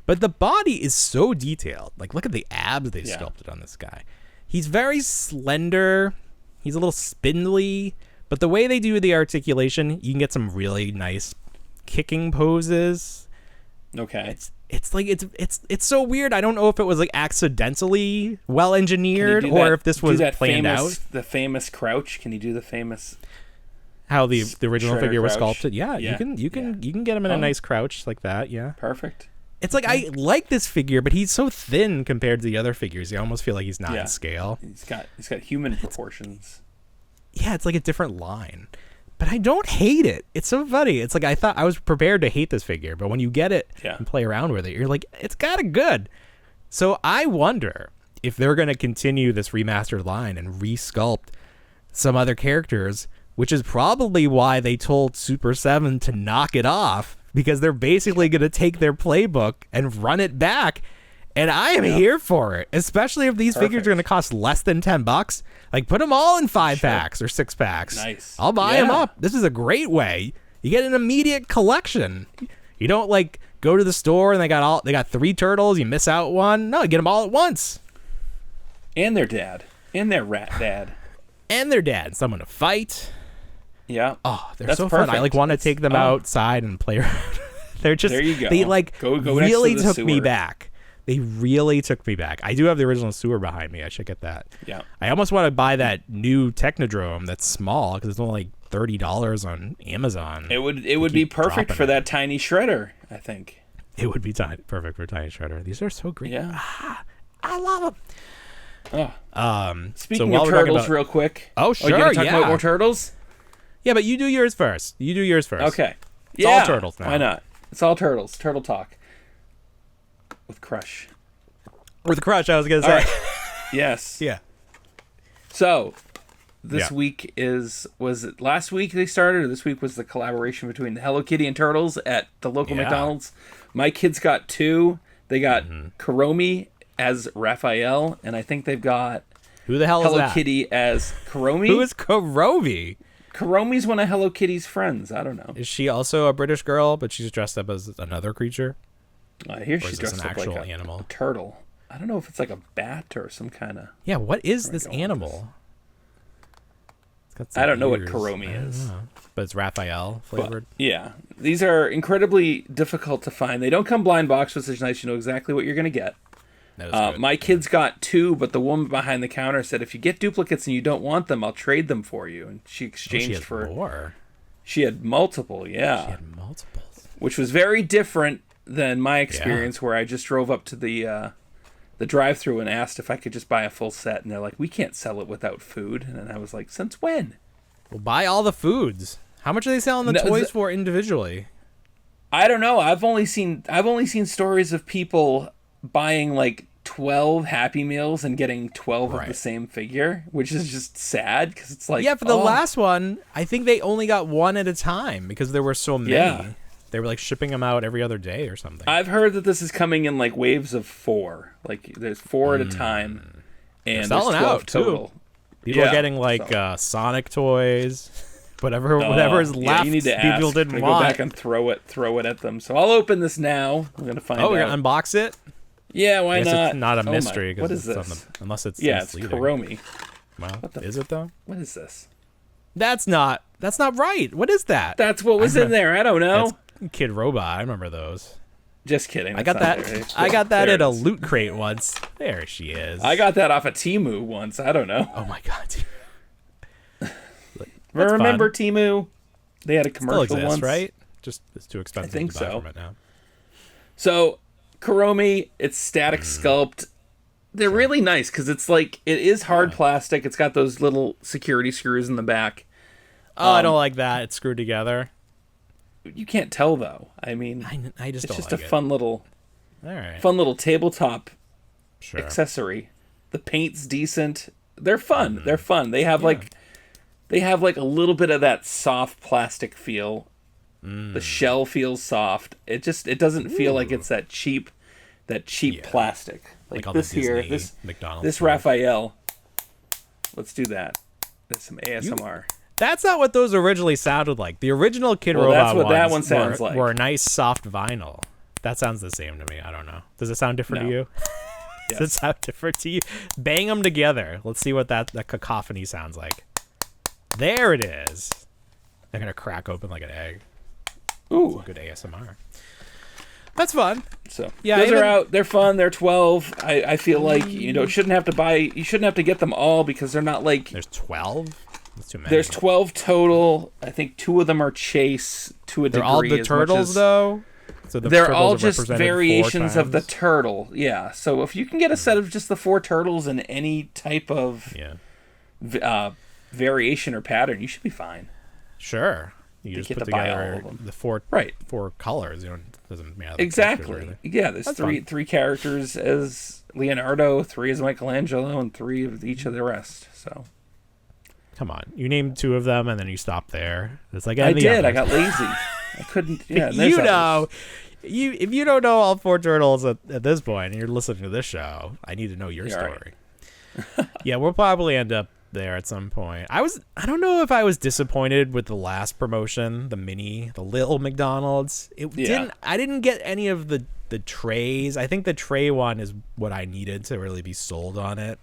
But the body is so detailed. Like, look at the abs they sculpted on this guy. He's very slender. He's a little spindly, but the way they do the articulation, you can get some really nice kicking poses. Okay. It's so weird. I don't know if it was like accidentally well engineered or if this was planned out. The famous crouch. Can you do the famous? How the original figure was sculpted? Yeah, you can get him in a nice crouch like that. Yeah. Perfect. It's like I like this figure, but he's so thin compared to the other figures. You almost feel like he's not in scale. He's got human proportions. Yeah, it's like a different line. But I don't hate it. It's so funny. It's like I thought I was prepared to hate this figure, but when you get it and play around with it, you're like, it's kind of good. So I wonder if they're going to continue this remastered line and re-sculpt some other characters, which is probably why they told Super 7 to knock it off, because they're basically going to take their playbook and run it back. And I am here for it, especially if these figures are going to cost less than $10. Like, put them all in 5-packs or 6-packs. Nice. I'll buy them up. This is a great way. You get an immediate collection. You don't like go to the store and they got 3 turtles. You miss out one. No, you get them all at once. And their dad. And their rat dad. And their dad. Someone to fight. Yeah. Oh, they're so perfect. Fun. I want to take them outside and play around. They're just. There you go. They go really next to the took me back. They really took me back. I do have the original sewer behind me. I should get that. Yeah. I almost want to buy that new Technodrome that's small because it's only like $30 on Amazon. It would be perfect for that tiny shredder, I think. It would be perfect for tiny shredder. These are so great. Yeah. I love them. Speaking of turtles, real quick. Oh, sure. You want to talk about more turtles? Yeah, but you do yours first. Okay. It's all turtles now. Why not? It's all turtles. Turtle talk. With Crush. With Crush, I was going to say. Right. Yes. Yeah. So, this week was it last week they started, or this week was the collaboration between the Hello Kitty and Turtles at the local McDonald's. My kids got 2. They got Kuromi as Raphael, and I think they've got who the hell is Hello Kitty as Kuromi. Who is Kuromi? Kuromi's one of Hello Kitty's friends. I don't know. Is she also a British girl, but she's dressed up as another creature? Here she's dressed an up actual like animal. A turtle. I don't know if it's like a bat or some kind of. Yeah, what is this animal? I don't know what Kuromi is. But it's Raphael flavored. Yeah. These are incredibly difficult to find. They don't come blind box, which is nice. You know exactly what you're going to get. My kids got 2, but the woman behind the counter said, if you get duplicates and you don't want them, I'll trade them for you. And she exchanged for more. She had multiple, yeah. She had multiples. Which was very different than my experience where I just drove up to the drive-thru and asked if I could just buy a full set, and they're like, we can't sell it without food. And I was like, since when? Well, buy all the foods. How much are they selling the toys for individually? I don't know. I've only seen stories of people buying like 12 Happy Meals and getting 12 of the same figure, which is just sad because it's like, for the last one, I think they only got one at a time because there were so many. Yeah. They were like shipping them out every other day or something. I've heard that this is coming in like waves of 4. Like there's 4 at a time, and there's 12 total. People are Yeah, getting like so- Sonic toys, whatever is left. you need to people ask. didn't I'm gonna want. go back and throw it at them. So I'll open this now. I'm gonna find Oh, out. we're gonna unbox it. Yeah, why I guess not? it's not a Oh my- mystery. 'Cause What is it's on this? unless it's Yeah, it's misleading. Kuromi. Well, What the is it though? What is this? That's not right. What is that? That's what was in there. I don't know. That's Kid Robot. I remember those. Just kidding. I that's got not that. there. I got that There at it a is. loot crate once. There she is. I got that off of Temu once. I don't know. Oh my god. Remember Temu? They had a Still commercial exists, once, right? Just it's too expensive think to buy so. from it now. So Kuromi, it's static sculpt. They're really nice because it's like it is hard plastic. It's got those little security screws in the back. Oh, I don't like that. It's screwed together. You can't tell though. I mean, I just it's don't just like a it. fun little tabletop Sure. accessory. The paint's decent. They're fun. Mm-hmm. They're fun. They have like a little bit of that soft plastic feel. The shell feels soft. It doesn't feel like it's that cheap plastic. Like all the this here, Disney this McDonald's this stuff. Raphael. Let's do that. There's some ASMR. That's not what those originally sounded like. The original Kid Well, Robot that's what that ones one sounds like. were a nice soft vinyl. That sounds the same to me. I don't know. Does it sound different to No. you? Does it sound different to you? Bang them together. Let's see what that cacophony sounds like. There it is. They're gonna crack open like an egg. Ooh. Good ASMR. That's fun. So Yeah, those even- are out. They're fun. They're 12. I feel like you shouldn't have to get them all because they're not like There's 12. That's too many. there's 12 total. I think 2 of them are chase to a They're degree. all the as much turtles as- though. So the They're turtles all are just represented 4 variations of the times? turtle. Yeah. So if you can get a set of just the 4 turtles in any type of Yeah. variation or pattern, you should be fine. Sure. You You just get put to buy all together of them. the 4 Right. 4 colors. You know, it doesn't matter. the characters Exactly. really. Yeah. There's That's three characters as Leonardo, 3 as Michelangelo, and 3 of each of the rest. So Come on, you named 2 of them and then you stopped there. It's like I any did. I others. got lazy. I couldn't. Yeah. and there's You others. know, if you don't know all 4 turtles at this point, and you're listening to this show, I need to know your Yeah, all story. Yeah, we'll probably end up there at some point. I don't know if I was disappointed with the last promotion, the little McDonald's. I didn't get any of the trays. I think the tray one is what I needed to really be sold on it.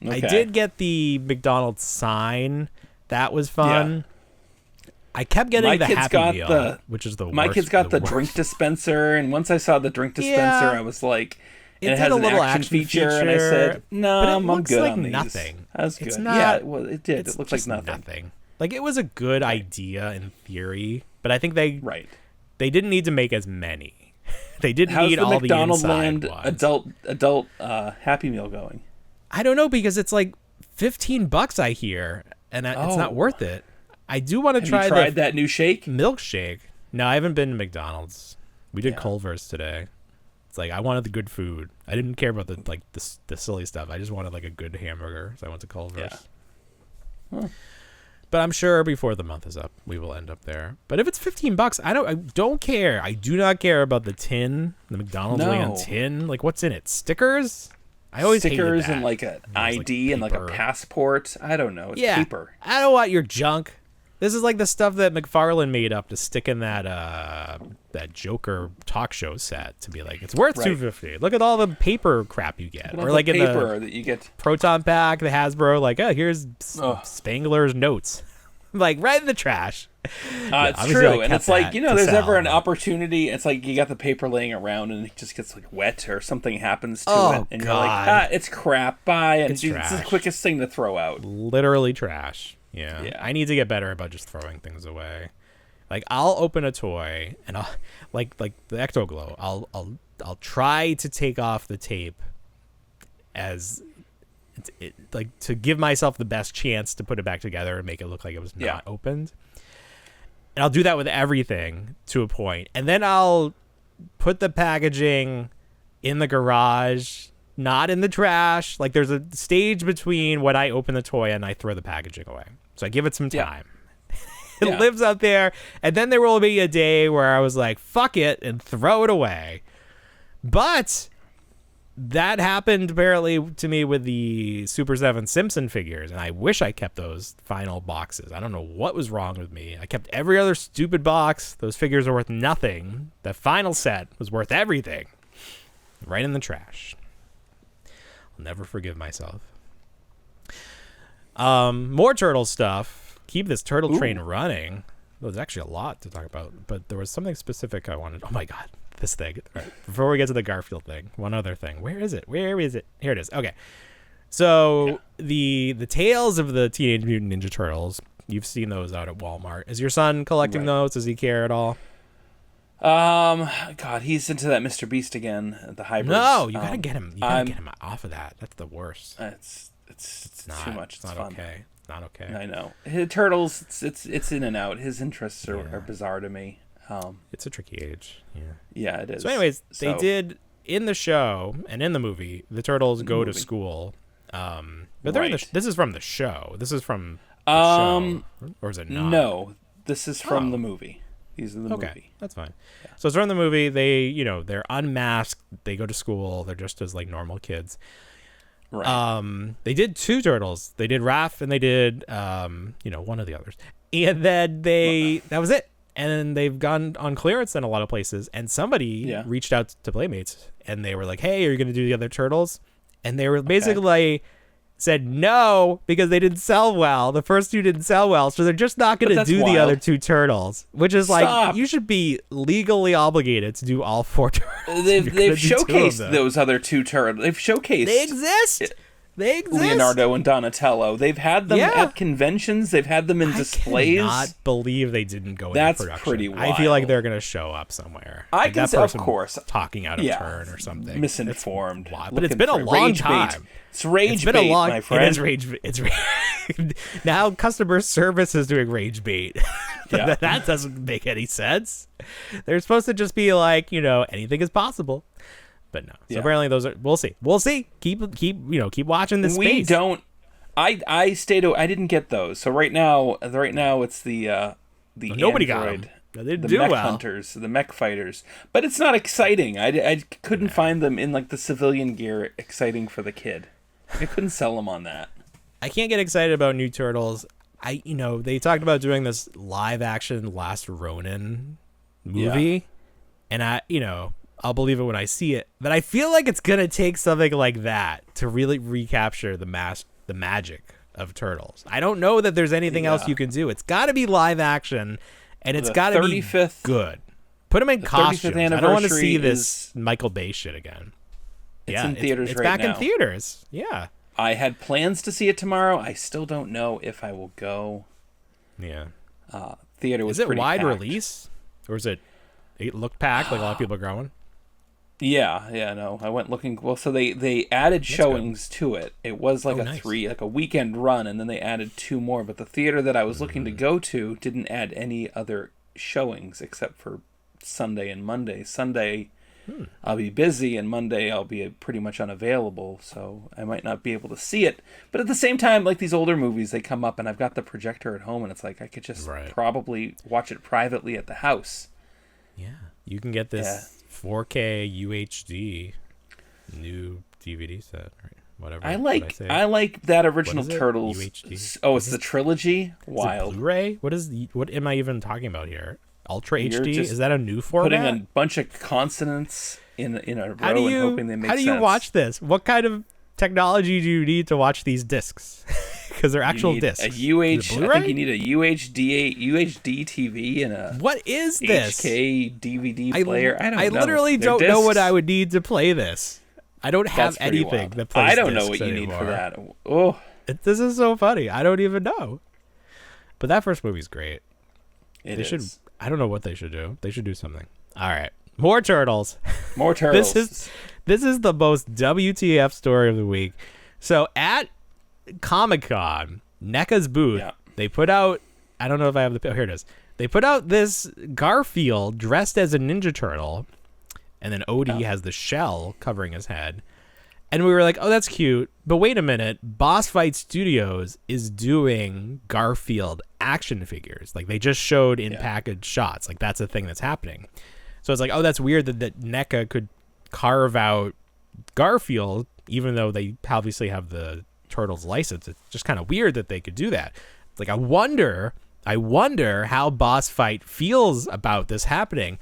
I Okay. did get the McDonald's sign. That was fun. I kept getting My the kid's Happy got Meal, which is the My worst. kid's got the worst. drink dispenser, and once I saw the drink dispenser, Yeah. I was like, It and it did has a an little action action feature, and I feature, said, no, but it I'm looks good like on these. nothing. That was good. It's Yeah, not- well, it did. It's It looked like just nothing. Like it was a good idea in theory, but I think they Right. didn't need to make as many. They didn't How's need the all McDonald the inside Land ones. adult Happy Meal going? I don't know because it's like $15 I hear, and it's not Oh. worth it. I do want to Have try you tried the that new shake? milkshake. No, I haven't been to McDonald's. We did Yeah. Culver's today. It's like I wanted the good food. I didn't care about the silly stuff. I just wanted like a good hamburger, so I went to Culver's. Yeah. Huh. But I'm sure before the month is up, we will end up there. But if it's $15, I don't care. I do not care about the tin, the McDonald's No. Land tin. Like what's in it? Stickers? I always hated Stickers that. and like an It was, like, ID and like a paper. passport. I don't know. It's Yeah. paper. I don't want your junk. This is like the stuff that McFarlane made up to stick in that Joker talk show set to be like it's worth Right. $2.50. Look at all the paper crap you get, Look or at like the in the paper that you get. Proton Pack, the Hasbro, like here's Ugh. Spangler's notes, like right in the trash. It's obviously I true, and kept it's like that you know, to there's sell, ever an but- opportunity. It's like you got the paper laying around, and it just gets like wet, or something happens to Oh, it, and you're God. like, it's crap. Bye, and It's it's the trash. quickest thing to throw out. Literally trash. Yeah. Yeah. I need to get better about just throwing things away. Like I'll open a toy and I'll like the Ecto Glow. I'll try to take off the tape as like to give myself the best chance to put it back together and make it look like it was not Yeah. opened. And I'll do that with everything to a point. And then I'll put the packaging in the garage, not in the trash. Like there's a stage between when I open the toy and I throw the packaging away. So I give it some Yeah. time. It Yeah. lives out there. And then there will be a day where I was like, fuck it, and throw it away. But that happened apparently to me with the Super 7 Simpson figures, and I wish I kept those final boxes. I don't know what was wrong with me. I kept every other stupid box. Those figures are worth nothing. The final set was worth everything. Right in the trash. I'll never forgive myself. More turtle stuff. Keep this turtle train running. There's actually a lot to talk about, but there was something specific I wanted. Oh my God. This thing. All right, before we get to the Garfield thing, one other thing. Where is it? Here it is. Okay. So the Tales of the Teenage Mutant Ninja Turtles, you've seen those out at Walmart. Is your son collecting those? Does he care at all? God, he's into that Mr. Beast again, the hybrids. No, you gotta get him. You gotta get him off of that. That's the worst. It's not, too much. It's not fun. okay. It's not okay. I know. His turtles. It's in and out. His interests are bizarre to me. It's a tricky age. Yeah, it is. So anyways, they did in the show and in the movie, the turtles go to school. But they're in this is from the show. This is from the show. Or is it not? No, this is from the movie. These are the movie. That's fine. Yeah. So it's from the movie. They, they're unmasked. They go to school. They're just as like normal kids. Right. They did 2 turtles. They did Raph and they did one of the others. And then that was it. And then they've gone on clearance in a lot of places. And somebody reached out to Playmates and they were like, hey, are you going to do the other turtles? And they were basically said no because they didn't sell well. The first 2 didn't sell well. So they're just not going to do the other 2 turtles, which is like, you should be legally obligated to do all 4 turtles. They've showcased those other 2 turtles. They've showcased. They exist. Leonardo and Donatello. They've had them at conventions. They've had them in displays. I cannot believe they didn't go into production. That's pretty wild. I feel like they're going to show up somewhere. I can say, of course. Talking out of turn or something. Misinformed. But it's been a long time. It's rage bait, my friend. It is rage bait. It's now customer service is doing rage bait. That doesn't make any sense. They're supposed to just be like, anything is possible. But no. So apparently those are. We'll see. Keep watching this space. We don't. I stayed. I didn't get those. So right now it's the nobody got them. They didn't do mech well. Hunters, the mech fighters. But it's not exciting. I couldn't find them in like the civilian gear exciting for the kid. I couldn't sell them on that. I can't get excited about new Turtles. They talked about doing this live action Last Ronin movie, and I'll believe it when I see it. But I feel like it's gonna take something like that to really recapture the magic of Turtles. I don't know that there's anything else you can do. It's got to be live action, and it's got to be good. Put them in costumes. I don't want to see this Michael Bay shit again. It's in theaters it's right back now. in theaters. Yeah. I had plans to see it tomorrow. I still don't know if I will go. Yeah. Theater was Is it pretty wide packed. Release, or is it looked packed like a lot of people are going? Yeah, no. I went looking. Well, so they added showings to it. It was like a weekend run, and then they added 2 more. But the theater that I was looking to go to didn't add any other showings except for Sunday and Monday. Sunday, I'll be busy, and Monday I'll be pretty much unavailable, so I might not be able to see it. But at the same time, like these older movies, they come up, and I've got the projector at home, and it's like I could just probably watch it privately at the house. Yeah, you can get this 4K UHD new DVD set, right? Whatever. I like that original Turtles. UHD? Oh, it's the trilogy. Wild. Blu-ray? What am I even talking about here? Ultra HD? Is that a new format? Putting a bunch of consonants in a row and hoping they make sense. How do you watch this? What kind of technology do you need to watch these discs? Because they're actual discs. I think you need a UHD TV and a what is this? HK DVD player. I don't know. I literally don't know what I would need to play this. I don't have anything that plays. I don't know what you need for that. Oh, this is so funny. I don't even know. But that first movie's great. It is. I don't know what they should do. They should do something. All right. More Turtles. More Turtles. This is the most WTF story of the week. So at Comic-Con, NECA's booth, they put out, I don't know if I have here it is. They put out this Garfield dressed as a Ninja Turtle, and then Odie has the shell covering his head. And we were like, oh, that's cute. But wait a minute. Boss Fight Studios is doing Garfield action figures. Like, they just showed in packaged shots. Like, that's a thing that's happening. So it's like, oh, that's weird that NECA could carve out Garfield, even though they obviously have the Turtles license, it's just kind of weird that they could do that. Like, I wonder how Boss Fight feels about this happening.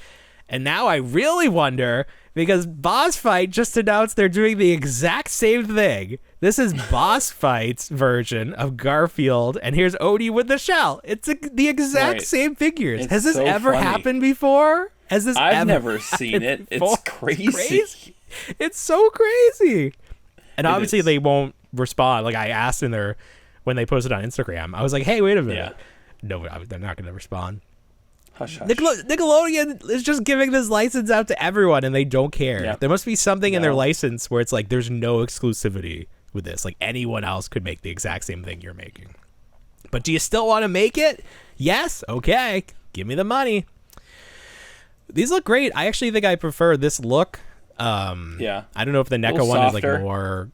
And now I really wonder, because Boss Fight just announced they're doing the exact same thing. This is Boss Fight's version of Garfield, and here's Odie with the shell. It's the exact same figures. Has this ever happened before? I've never seen it. It's crazy. It's so crazy. And obviously they won't respond. Like, I asked when they posted on Instagram, I was like, hey, wait a minute. No, they're not going to respond. Hush, hush. Nickelodeon is just giving this license out to everyone, and they don't care. Yeah. There must be something in their license where it's like there's no exclusivity with this. Like, anyone else could make the exact same thing you're making. But do you still want to make it? Yes? Okay. Give me the money. These look great. I actually think I prefer this look. I don't know if the NECA one is like more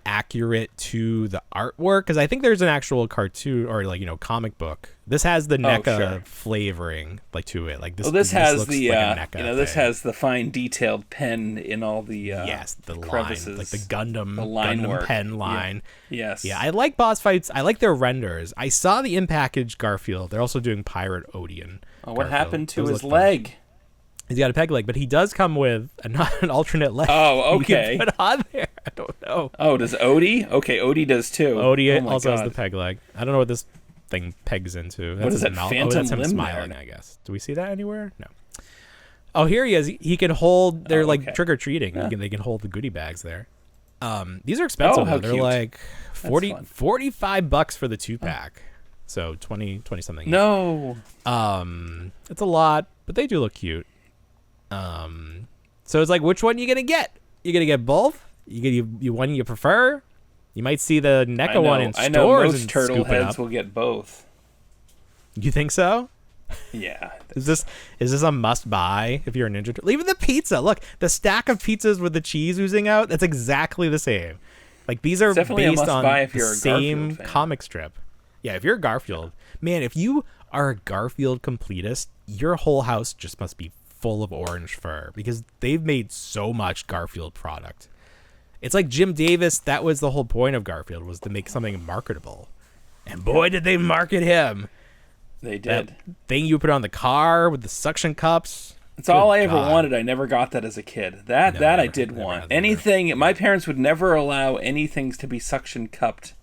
accurate to the artwork, because I think there's an actual cartoon or comic book. This has the NECA flavoring to it. Like this has the like this has the fine detailed pen in all the the crevices, line, like the Gundam work. Pen line. Yes. I like Boss Fights. I like their renders. I saw the in-package Garfield. They're also doing Pirate Odeon. What happened to his leg? He's got a peg leg, but he does come with an alternate leg. Oh, okay. You can put on there. I don't know. Oh, does Odie? Okay, Odie does too. Odie also has the peg leg. I don't know what this thing pegs into. What is it? Phantom that's him limb smiling, there. I guess. Do we see that anywhere? No. Oh, here he is. He can hold. They're like trick or treating. Yeah. They can hold the goodie bags there. These are expensive. They're cute. like $45 for the 2-pack. So 20 something. No. It's a lot, but they do look cute. So it's like, which one are you gonna get? You gonna get both? You one you prefer? You might see the NECA one in stores. I know most and turtle heads will get both. You think so? Yeah. Is this a must buy if you're a Ninja Turtle? Even the pizza. Look, the stack of pizzas with the cheese oozing out. That's exactly the same. Like, these are based on the same comic strip. Yeah, if you're a Garfield, man, if you are a Garfield completist, your whole house just must be full of orange fur, because they've made so much Garfield product. It's like Jim Davis. That was the whole point of Garfield, was to make something marketable, and boy did they market him. They did. That thing you put on the car with the suction cups. It's all I ever wanted. I never got that as a kid. I did want. Anything. My parents would never allow anything to be suction cupped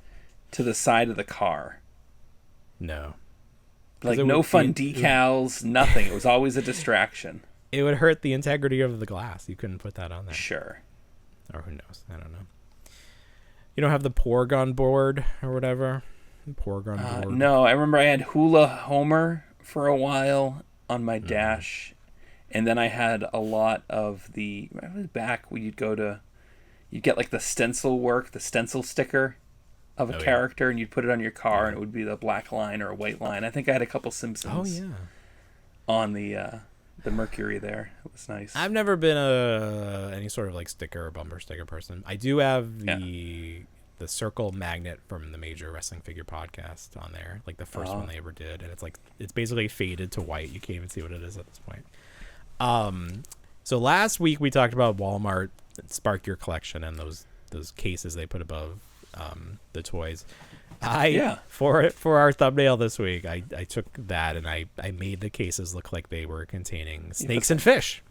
to the side of the car. No. Like, no fun decals, nothing. It was always a distraction. It would hurt the integrity of the glass. You couldn't put that on there. Sure. Or who knows? I don't know. You don't have the Porygon board or whatever? Porygon board? No, I remember I had Hula Homer for a while on my dash. And then I had a lot of the... I was back when you'd get like the stencil work, the stencil sticker of a character, and you'd put it on your car, and it would be the black line or a white line. I think I had a couple Simpsons on the Mercury there. It was nice. I've never been any sort of like sticker or bumper sticker person. I do have the circle magnet from the Major Wrestling Figure podcast on there, like the first one they ever did, and it's basically faded to white. You can't even see what it is at this point. So last week we talked about Walmart Spark Your Collection and those cases they put above the toys. For our thumbnail this week, I took that and I made the cases look like they were containing snakes and fish,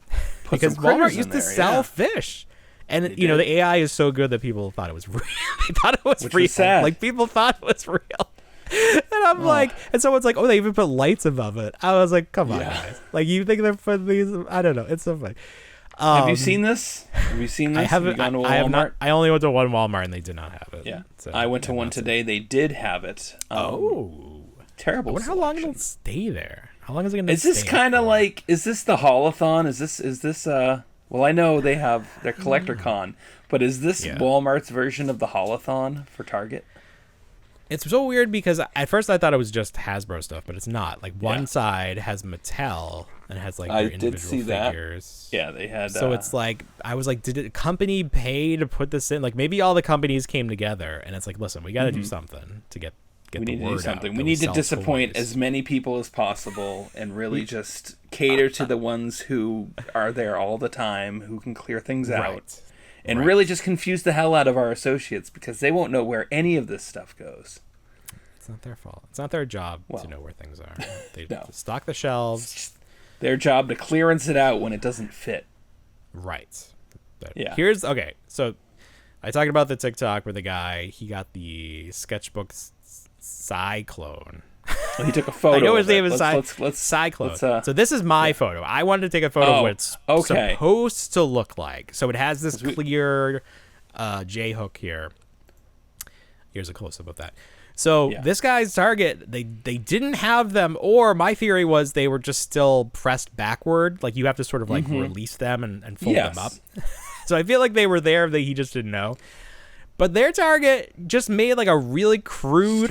because Walmart used to sell fish, and the AI is so good that people thought it was real. They thought it was real. Sad. Like, people thought it was real. And I'm like, and someone's like, oh, they even put lights above it. I was like, come on, guys. Like, you think they're putting these? I don't know. It's so funny. Have you seen this? Have you seen this? I haven't. I have not. I only went to one Walmart and they did not have it. Yeah. So I went to one today. They did have it. Terrible. I wonder how long it'll stay there. How long is it going to stay? Is this kind of like? Is this the Haulathon? Is this? Well, I know they have their Collector Con, but is this Walmart's version of the Haulathon for Target? It's so weird because at first I thought it was just Hasbro stuff, but it's not. Like, one side has Mattel and has like their individual figures. Yeah, they had. So it's like, I was like, did a company pay to put this in? Like, maybe all the companies came together and it's like, listen, we got to do something to get the word out. We need to do something. We need to disappoint as many people as possible and really just cater to the ones who are there all the time, who can clear things out. and really just confuse the hell out of our associates because they won't know where any of this stuff goes. It's not their fault. It's not their job to know where things are. They stock the shelves. It's their job to clearance it out when it doesn't fit. Right. But yeah. Okay, so I talked about the TikTok where the guy, he got the sketchbook Cyclone. Well, he took a photo. I know his of name it. is Cyclone. So this is my photo. I wanted to take a photo of what it's supposed to look like. So it has this clear J hook here. Here's a close up of that. So this guy's Target, they didn't have them, or my theory was they were just still pressed backward. Like you have to sort of like release them and fold them up. So I feel like they were there that he just didn't know. But their Target just made like a really crude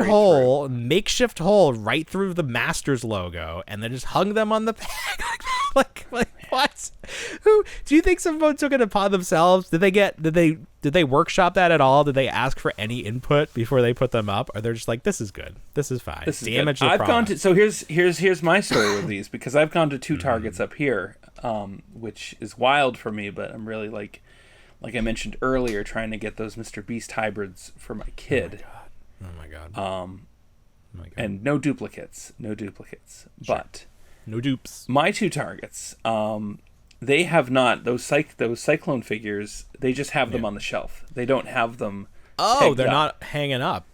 makeshift hole right through the Masters logo, and then just hung them on the back. like what? Who do you think someone took it upon themselves? Did they workshop that at all? Did they ask for any input before they put them up? Or they're just like, this is good. This is fine. This is Damage good. the product. So here's my story with these, because I've gone to 2 Targets up here, which is wild for me, but I'm really like I mentioned earlier, trying to get those Mr. Beast hybrids for my kid. Oh my god. And no duplicates. Sure. But no dupes. My 2 Targets, they have not those Cyclone figures. They just have them on the shelf. They don't have them. Oh, they're not hanging up.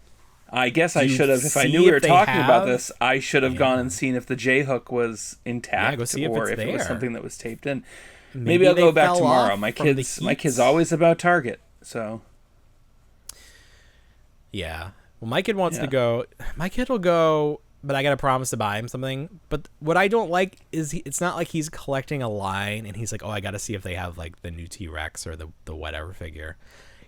I guess I should have. If I knew we were talking about this, I should have gone and seen if the J hook was intact or if it was something that was taped in. Maybe I'll go back tomorrow. My kid's always about Target, so. Yeah. Well, my kid wants to go. My kid will go, but I got to promise to buy him something. But what I don't like is it's not like he's collecting a line and he's like, oh, I got to see if they have like the new T-Rex or the whatever figure.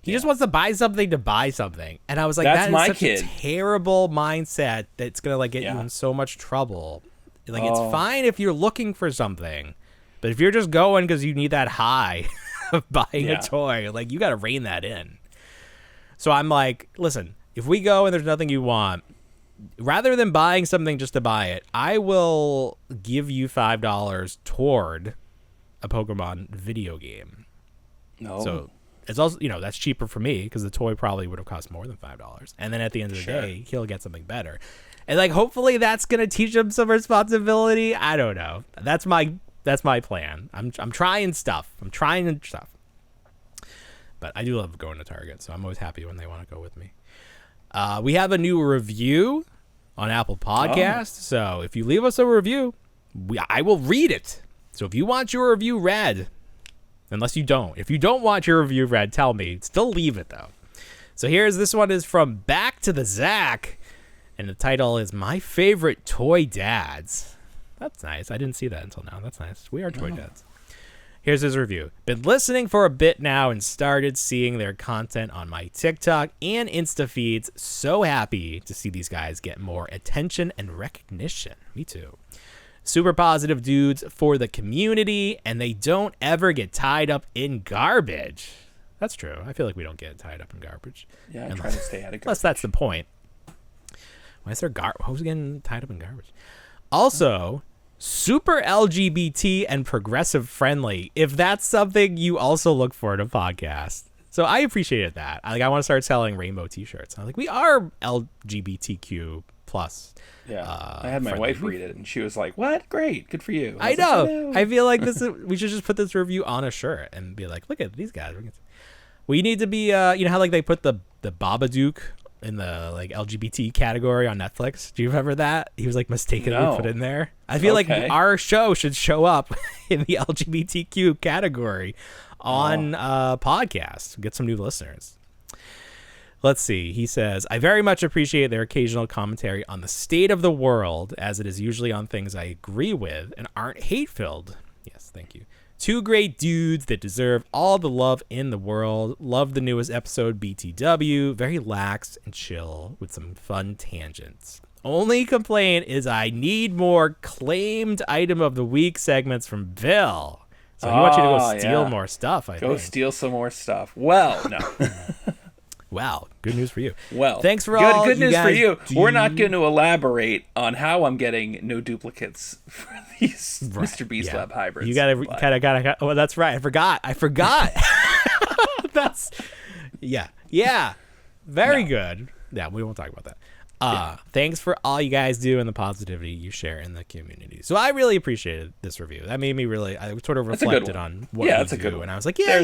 He just wants to buy something to buy something. And I was like, that is such a terrible mindset that's going to like get you in so much trouble. Like, it's fine if you're looking for something. But if you're just going because you need that high of buying a toy, like, you got to rein that in. So I'm like, listen, if we go and there's nothing you want, rather than buying something just to buy it, I will give you $5 toward a Pokemon video game. No. So it's also, that's cheaper for me because the toy probably would have cost more than $5. And then at the end of the day, he'll get something better. And like, hopefully that's going to teach him some responsibility. I don't know. That's my plan. I'm trying stuff. But I do love going to Target, so I'm always happy when they want to go with me. We have a new review on Apple Podcasts, so if you leave us a review, I will read it. So if you want your review read, unless you don't. If you don't want your review read, tell me. Still leave it, though. So this one is from Back to the Zach, and the title is My Favorite Toy Dads. That's nice. I didn't see that until now. That's nice. We are toy dads. Here's his review. Been listening for a bit now and started seeing their content on my TikTok and Insta feeds. So happy to see these guys get more attention and recognition. Me too. Super positive dudes for the community, and they don't ever get tied up in garbage. That's true. I feel like we don't get tied up in garbage. Yeah, I try to stay out of garbage. Unless that's the point. Why is there who's getting tied up in garbage? Also, super LGBT and progressive friendly, if that's something you also look for in a podcast. So I appreciated that. I want to start selling rainbow t-shirts. I'm like, we are LGBTQ plus. Yeah, I had my wife read it, and she was like, what? Great. Good for you. I know. I feel like we should just put this review on a shirt and be like, look at these guys. We need to be, how like they put the Babadook in the like LGBT category on Netflix. Do you remember that? He was like mistakenly put in there. I feel like our show should show up in the LGBTQ category on podcasts. Get some new listeners. Let's see. He says, I very much appreciate their occasional commentary on the state of the world, as it is usually on things I agree with and aren't hate-filled. Yes, thank you. 2 great dudes that deserve all the love in the world. Love the newest episode, BTW. Very lax and chill with some fun tangents. Only complaint is I need more claimed item of the week segments from Bill. So he wants you to go steal more stuff, I think. Go steal some more stuff. Well, no. Wow, good news for you. Well, thanks for all. Good news for you. We're not going to elaborate on how I'm getting no duplicates for these Mr. Beast Lab hybrids. You got to. Oh, that's right. I forgot. That's yeah, very good. Yeah, we won't talk about that. Thanks for all you guys do and the positivity you share in the community. So I really appreciated this review. That made me really, I sort of reflected on what we do, and I was like, yeah,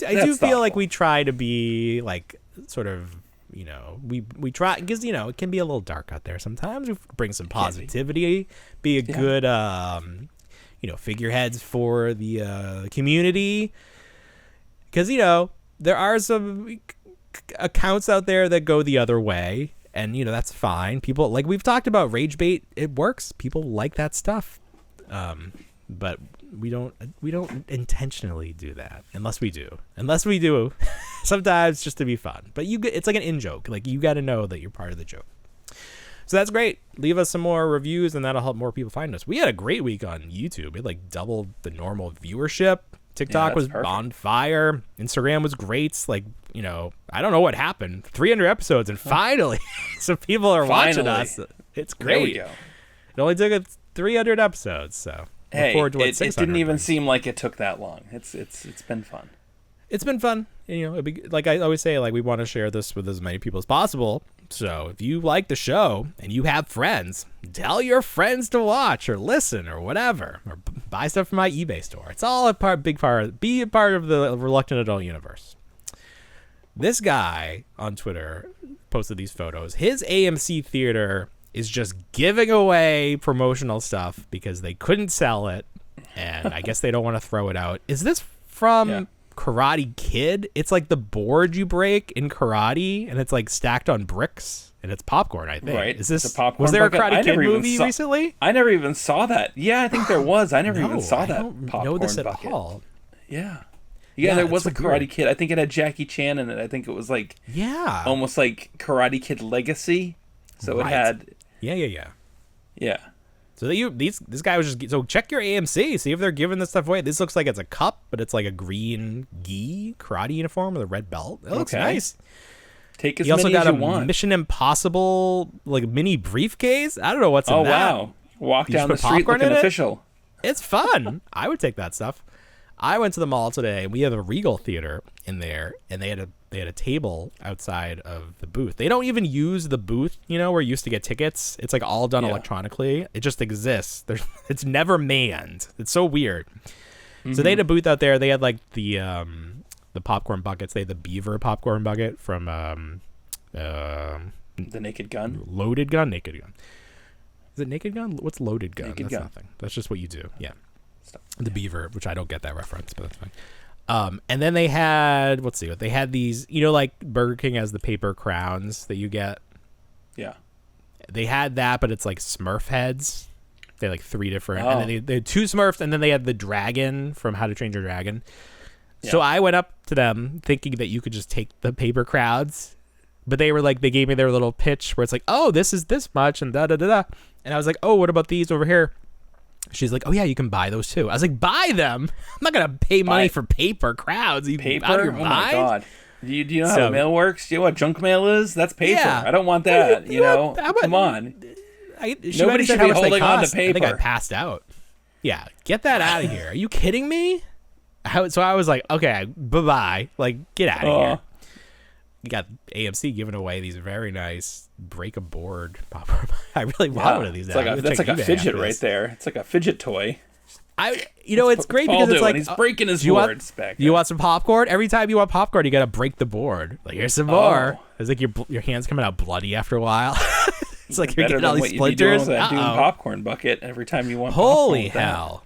I do feel like we try to be like sort of, we try, because it can be a little dark out there sometimes. We bring some positivity, be a good figureheads for the community, because there are some accounts out there that go the other way, and that's fine. People, like we've talked about, rage bait, it works. People like that stuff, but we don't intentionally do that unless we do sometimes just to be fun. But it's like an in joke. Like, you got to know that you're part of the joke. So that's great. Leave us some more reviews, and that'll help more people find us. We had a great week on YouTube. We had like double the normal viewership. TikTok was on fire. Instagram was great. Like, I don't know what happened. 300 episodes, and finally some people are watching us. It's great. There we go. It only took 300 episodes, so hey, it didn't even seem like it took that long. It's been fun. It's been fun. Like I always say, like, we want to share this with as many people as possible. So if you like the show and you have friends, tell your friends to watch or listen or whatever, or buy stuff from my eBay store. It's all be a part of the Reluctant Adult universe. This guy on Twitter posted these photos. His AMC theater is just giving away promotional stuff because they couldn't sell it, and I guess they don't want to throw it out. Is this from Karate Kid? It's like the board you break in karate, and it's like stacked on bricks, and it's popcorn, I think. Right. Is this popcorn was there a bucket? Karate Kid movie recently? I never even saw that. Yeah, I think there was. I never even saw that don't popcorn know this at bucket. all. Yeah, there was a Karate Kid. I think it had Jackie Chan in it. I think it was like almost like Karate Kid Legacy. So it had Yeah. So this guy was just, so check your AMC, see if they're giving this stuff away. This looks like it's a cup, but it's like a green gi karate uniform with a red belt. It looks nice. Take as he also many got as a you want. Mission Impossible like mini briefcase. I don't know what's in that. Oh wow! Walk down the street looking official. It's fun. I would take that stuff. I went to the mall today. We have a Regal theater in there, and they had a table outside of the booth. They don't even use the booth, where you used to get tickets. It's like all done electronically. It just exists. It's never manned. It's so weird. Mm-hmm. So they had a booth out there. They had like the popcorn buckets. They had the Beaver popcorn bucket from the Naked Gun. Loaded Gun, Naked Gun. Is it Naked Gun? What's Loaded Gun? Naked That's Gun. Nothing. That's just what you do. Yeah. The Beaver, which I don't get that reference, but that's fine. And then they had, they had these, like Burger King has the paper crowns that you get. Yeah. They had that, but it's like Smurf heads. They had like 3 different, and then they had 2 Smurfs, and then they had the dragon from How to Train Your Dragon. Yeah. So I went up to them thinking that you could just take the paper crowns, but they were like, they gave me their little pitch where it's like, oh, this is this much, and da-da-da-da. And I was like, oh, what about these over here? She's like, oh, yeah, you can buy those, too. I was like, buy them? I'm not going to pay money for paper crowds. Paper? Oh, my God. Do you know how the mail works? Do you know what junk mail is? That's paper. Yeah. I don't want that, Come on. Nobody should be holding on to paper. I think I passed out. Yeah, get that out of here. Are you kidding me? So I was like, okay, bye-bye. Like, get out of here. You got AMC giving away these very nice break-a-board popcorn. I really want one of these. That's like a fidget right there. It's like a fidget toy. It's great because it's like he's breaking his boards back. You want some popcorn? Every time you want popcorn, you got to break the board. Like, here's some more. It's like your hands coming out bloody after a while. It's like you're getting all these splinters. That Dune popcorn bucket every time you want. Holy hell!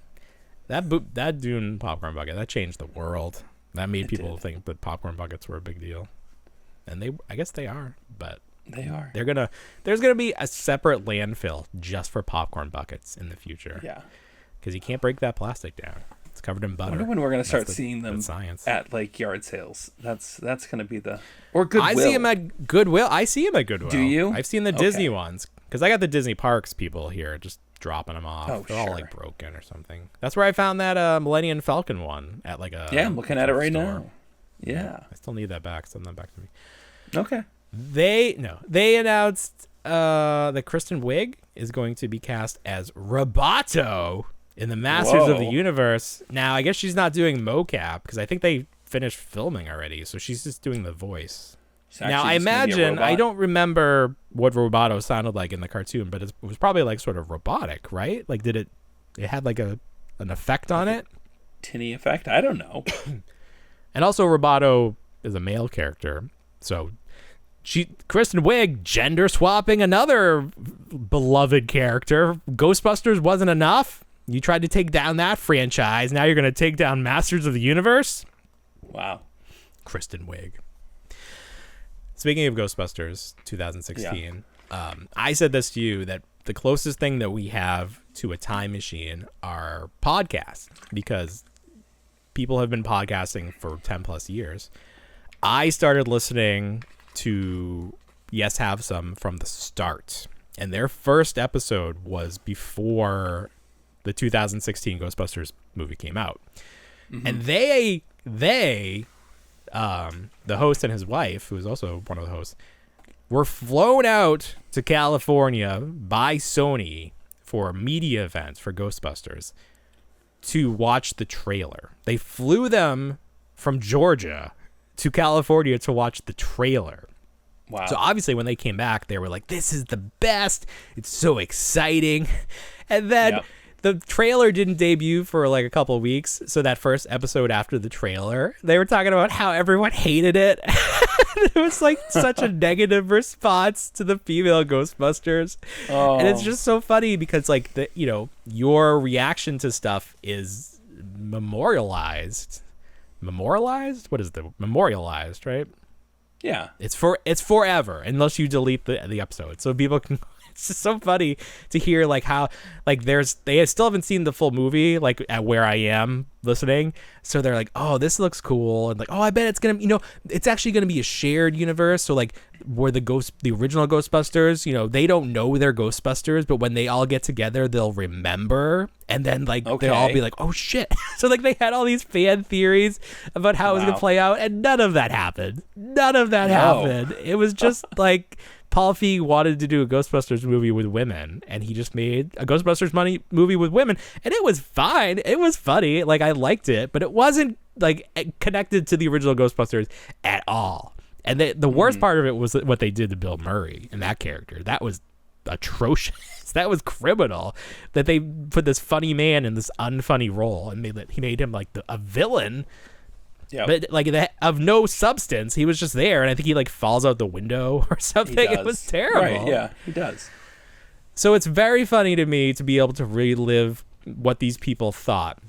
That Dune popcorn bucket that changed the world. That made people think that popcorn buckets were a big deal. And I guess they are, but they are. There's gonna be a separate landfill just for popcorn buckets in the future. Yeah, because you can't break that plastic down. It's covered in butter. I wonder when we're gonna start seeing them at like yard sales. That's gonna be or Goodwill. I see them at Goodwill. Do you? I've seen the Disney ones because I got the Disney Parks people here just dropping them off. Oh, they're all like broken or something. That's where I found that Millennium Falcon one at like a I'm looking at it right store. now. Yeah. I still need that back. Send that back to me. Okay. They announced that Kristen Wiig is going to be cast as Roboto in the Masters of the Universe. Now, I guess she's not doing mocap because I think they finished filming already, so she's just doing the voice. It's Now, actually I just gonna be a imagine, I robot. don't remember what Roboto sounded like in the cartoon, but it was probably like sort of robotic, right? Like, it had like an effect on it? Tinny effect. I don't know. And also, Roboto is a male character, so Kristen Wiig gender swapping another beloved character. Ghostbusters wasn't enough. You tried to take down that franchise. Now you're going to take down Masters of the Universe. Wow. Kristen Wiig. Speaking of Ghostbusters 2016, I said this to you, that the closest thing that we have to a time machine are podcasts, because people have been podcasting for 10 plus years. I started listening to Yes Have Some from the start, and their first episode was before the 2016 Ghostbusters movie came out. And the host and his wife, who is also one of the hosts, were flown out to California by Sony for a media event for Ghostbusters to watch the trailer. They flew them from Georgia to California to watch the trailer. Wow. So obviously when they came back, they were like, this is the best. It's so exciting. And then the trailer didn't debut for like a couple of weeks. So that first episode after the trailer, they were talking about how everyone hated it. It was like such a negative response to the female Ghostbusters. Oh. And it's just so funny because like your reaction to stuff is memorialized. Memorialized? What is the memorialized, right? Yeah. It's forever unless you delete the episode. So people can. It's just so funny to hear like how like they still haven't seen the full movie, like at where I am listening. So they're like, oh, this looks cool, and like, oh, I bet it's gonna, it's actually gonna be a shared universe. So like where the original Ghostbusters, they don't know they're Ghostbusters, but when they all get together, they'll remember, and then like they'll all be like, oh shit. So like they had all these fan theories about how it was gonna play out, and none of that happened. None of that happened. It was just like Paul Feig wanted to do a Ghostbusters movie with women, and he just made a Ghostbusters movie with women, and it was fine. It was funny. Like, I liked it, but it wasn't like connected to the original Ghostbusters at all. And the worst part of it was what they did to Bill Murray and that character. That was atrocious. That was criminal. That they put this funny man in this unfunny role, and he made him like a villain. Yeah, but like of no substance. He was just there, and I think he like falls out the window or something. It was terrible. Right? Yeah, he does. So it's very funny to me to be able to relive what these people thought,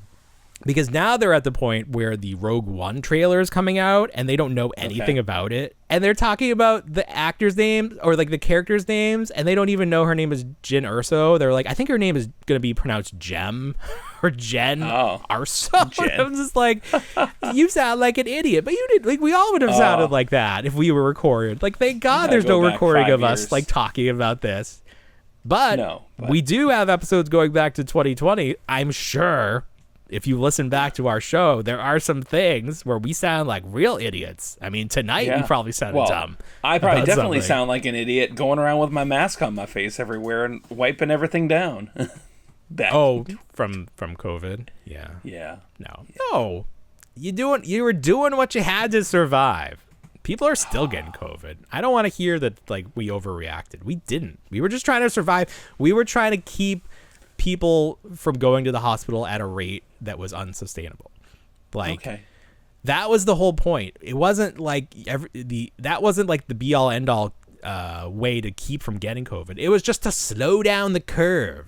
because now they're at the point where the Rogue One trailer is coming out, and they don't know anything about it, and they're talking about the actors' names or like the characters' names, and they don't even know her name is Jyn Erso. They're like, I think her name is gonna be pronounced Jem or Jen Erso. Jen. I'm just like, you sound like an idiot, but you did. Like, we all would have sounded like that if we were recorded. Like, thank God there's no recording of us like talking about this. But we do have episodes going back to 2020. I'm sure if you listen back to our show, there are some things where we sound like real idiots. I mean, tonight we probably sounded dumb. I probably definitely sound like an idiot going around with my mask on my face everywhere and wiping everything down. From COVID? Yeah. Yeah. No. You were doing what you had to survive. People are still getting COVID. I don't want to hear that like we overreacted. We didn't. We were just trying to survive. We were trying to keep people from going to the hospital at a rate that was unsustainable. Like, that was the whole point. It wasn't like that wasn't like the be all end all way to keep from getting COVID. It was just to slow down the curve.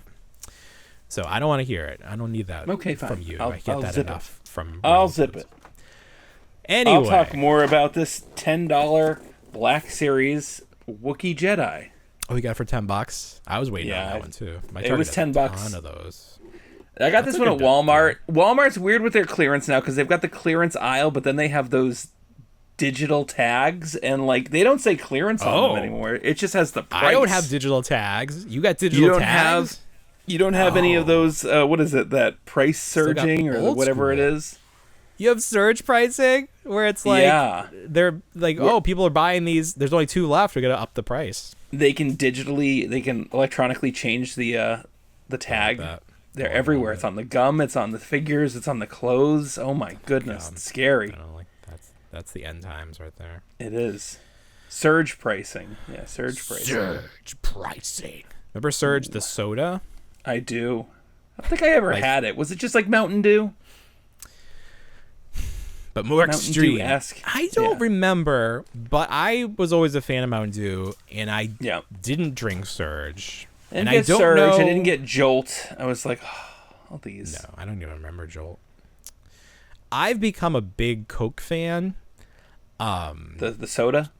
So I don't want to hear it. I don't need that from you. I get that enough from. I'll zip it. Anyway, I'll talk more about this $10 Black Series Wookiee Jedi. Oh, you got it for $10? I was waiting on that one too. It was $10. A ton of those. I got this one at Walmart. Walmart's weird with their clearance now because they've got the clearance aisle, but then they have those digital tags, and like they don't say clearance on them anymore. It just has the price. I don't have digital tags. You got digital tags? You don't have any of those. What is it? That price surging or whatever it is. You have surge pricing where it's like they're like, people are buying these. There's only 2 left. We're gonna up the price. They can electronically change the tag. They're everywhere. It's on the gum. It's on the figures. It's on the clothes. Oh my goodness, it's scary. I don't like That's the end times right there. It is. Surge pricing. Yeah, surge pricing. Surge pricing. Remember Surge the soda? I do. I don't think I ever had it. Was it just like Mountain Dew? But more Mountain extreme. Dew-esque. I don't remember, but I was always a fan of Mountain Dew, and I didn't drink Surge. I didn't And get I don't Surge. know. I didn't get Jolt. I was like, oh, all these. No, I don't even remember Jolt. I've become a big Coke fan. The soda?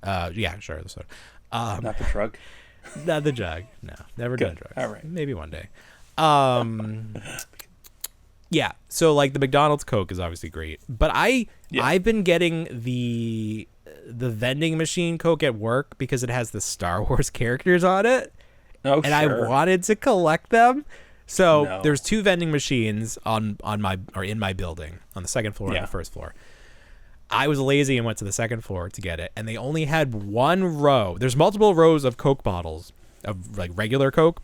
Yeah, sure, the soda. Not the drug? Not the jug. No, never done Good. drugs. All right. Maybe one day. Yeah, so like the McDonald's Coke is obviously great, but I've been getting the vending machine Coke at work because it has the Star Wars characters on it. Oh, and I wanted to collect them. So there's 2 vending machines in my building on the second floor and the first floor. I was lazy and went to the second floor to get it, and they only had one row. There's multiple rows of Coke bottles of like regular Coke,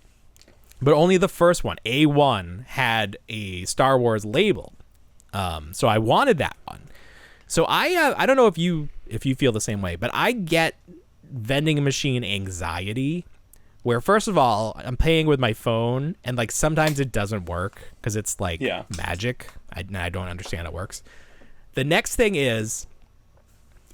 but only the first one, A1, had a Star Wars label. So I wanted that one. So I don't know if you feel the same way, but I get vending machine anxiety. Where first of all, I'm paying with my phone, and like sometimes it doesn't work because it's like magic. I don't understand how it works. The next thing is,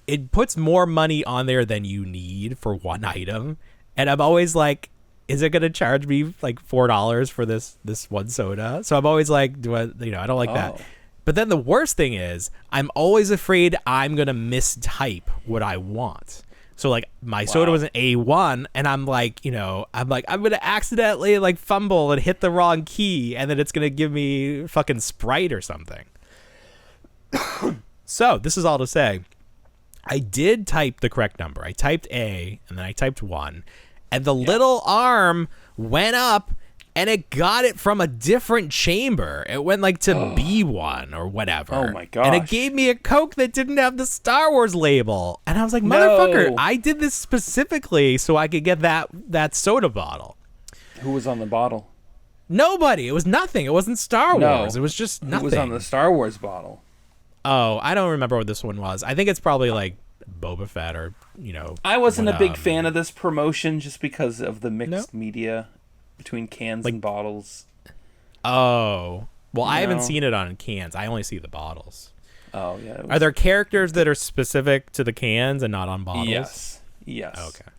it puts more money on there than you need for one item, and I'm always like, is it going to charge me like $4 for this one soda? So I'm always like, I don't like that. But then the worst thing is, I'm always afraid I'm going to mistype what I want. So like my soda was an A1, and I'm like, I'm going to accidentally like fumble and hit the wrong key, and then it's going to give me fucking Sprite or something. So this is all to say, I did type the correct number. I typed A, and then I typed 1, and the little arm went up, and it got it from a different chamber. It went like to B1 or whatever. Oh my gosh. And it gave me a Coke that didn't have the Star Wars label. And I was like, motherfucker, I did this specifically so I could get that soda bottle. Who was on the bottle? Nobody. It was nothing. It wasn't Star Wars. It was just nothing. Who was on the Star Wars bottle? Oh, I don't remember what this one was. I think it's probably like Boba Fett or, I wasn't a big fan of this promotion just because of the mixed media between cans and bottles. Oh. Well, I haven't seen it on cans. I only see the bottles. Oh, yeah. Are there characters that are specific to the cans and not on bottles? Yes. Okay.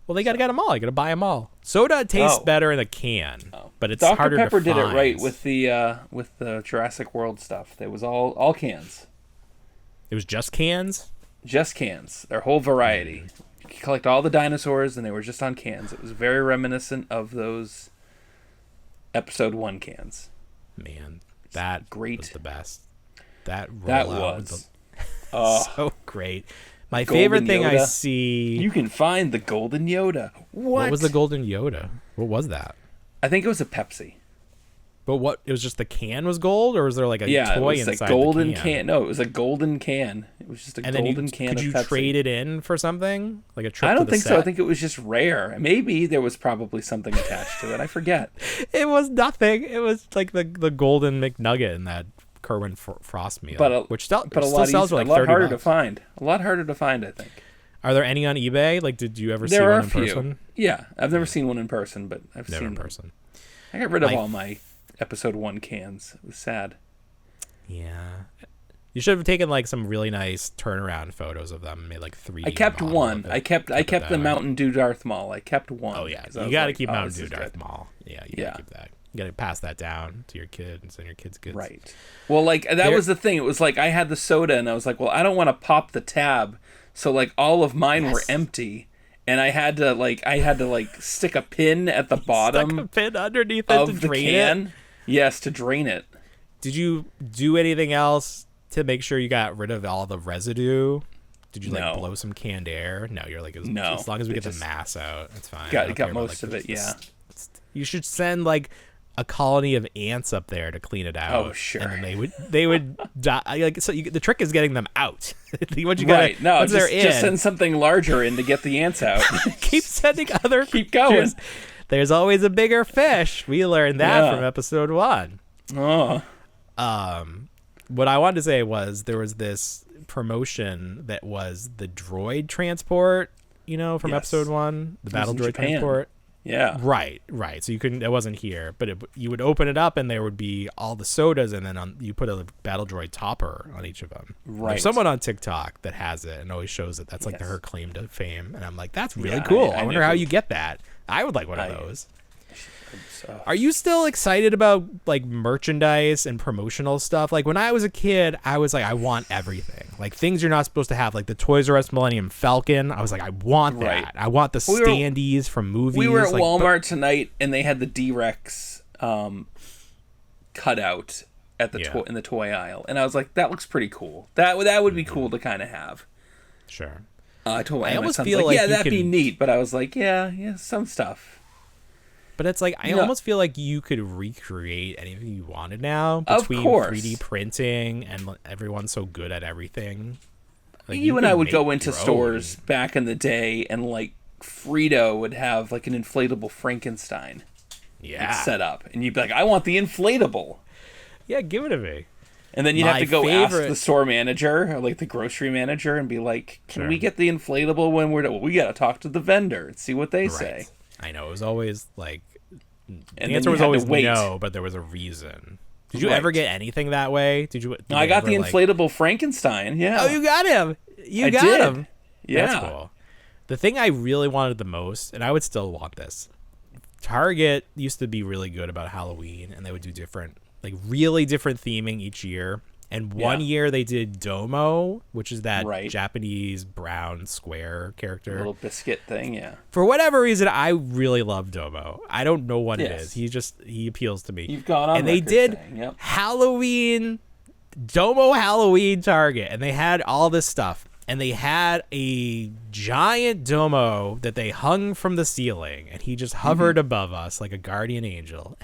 Well, they got to get them all. You got to buy them all. Soda tastes better in a can, but it's harder to find. Dr. Pepper did it right with the Jurassic World stuff. It was all cans. It was just cans? Just cans. Their whole variety. You could collect all the dinosaurs, and they were just on cans. It was very reminiscent of those Episode 1 cans. Man, that was the best. That was so great. My favorite thing I see... You can find the Golden Yoda. What was the Golden Yoda? What was that? I think it was a Pepsi. But what? It was just the can was gold, or was there like a toy it was inside like golden the can? can? No, it was a golden can. It was just a golden can of Pepsi. Could you trade it in for something? Like a trip I don't to the think set? so. I think it was just rare. Maybe there was probably something attached to it. I forget. It was nothing. It was like the golden McNugget in that Kerwin Frost meal, which still sells for like $30. A lot harder to find. A lot harder to find, I think. Are there any on eBay? Like, did you ever see one in person? Yeah, I've never seen one in person, but I've seen in person. I got rid of all my Episode 1 cans. It was sad. Yeah. You should have taken like some really nice turnaround photos of them, made like 3D. I kept one. I kept the Mountain Dew Darth Maul. I kept one. Oh yeah, you got to keep Mountain Dew Darth Maul. Yeah, you got to keep that. You got to pass that down to your kids and your kids' kids. Right. Well, like that was the thing. It was like I had the soda and I was like, well, I don't want to pop the tab, so like all of mine were empty. And I had to stick a pin at the bottom. Stuck a pin underneath of it to the drain can. it? Yes, to drain it. Did you do anything else to make sure you got rid of all the residue? Did you like blow some canned air? No, you're like, as long as we get the mass out, it's fine. Got most of it, yeah. You should send like a colony of ants up there to clean it out. Oh, sure. And then they would die. Like, so the trick is getting them out. Once just send something larger in to get the ants out. Keep sending other Keep going. There's always a bigger fish. We learned that from Episode 1. Oh. what I wanted to say was there was this promotion that was the droid transport, from episode 1, the battle droid transport. Yeah. Right. So you couldn't. It wasn't here, but you would open it up and there would be all the sodas, and then you put a battle droid topper on each of them. Right. There's someone on TikTok that has it and always shows it. That's like her claim to fame, and I'm like, that's really cool. I wonder how you get that. I would like one of those. Are you still excited about like merchandise and promotional stuff? Like when I was a kid, I was like, I want everything. Like things you're not supposed to have, like the Toys R Us Millennium Falcon. I was like, I want that. I want the standees from movies. We were at Walmart tonight, and they had the D-Rex cutout at the in the toy aisle, and I was like, that looks pretty cool. That would be cool to kind of have. Sure. I told my son, that'd be neat. But I was like, yeah, some stuff. But it's like, I almost feel like you could recreate anything you wanted now between 3D printing and everyone's so good at everything. Like, you and I would go into stores back in the day, and like Frito would have like an inflatable Frankenstein set up. And you'd be like, I want the inflatable. Yeah, give it to me. And then you'd have to go ask the store manager or like the grocery manager and be like, can we get the inflatable when we got to talk to the vendor and see what they say. I know, it was always like, the answer was always no, but there was a reason. Did you ever get anything that way? No, I got the inflatable Frankenstein. Yeah. Oh, you got him. You got him. Yeah. That's cool. The thing I really wanted the most, and I would still want this, Target used to be really good about Halloween, and they would do really different theming each year. And one year they did Domo, which is that Japanese brown square character. Little biscuit thing, yeah. For whatever reason, I really love Domo. I don't know what it is. He appeals to me. You've gone on and they did Halloween, Domo Halloween Target, and they had all this stuff. And they had a giant Domo that they hung from the ceiling, and he just hovered above us like a guardian angel.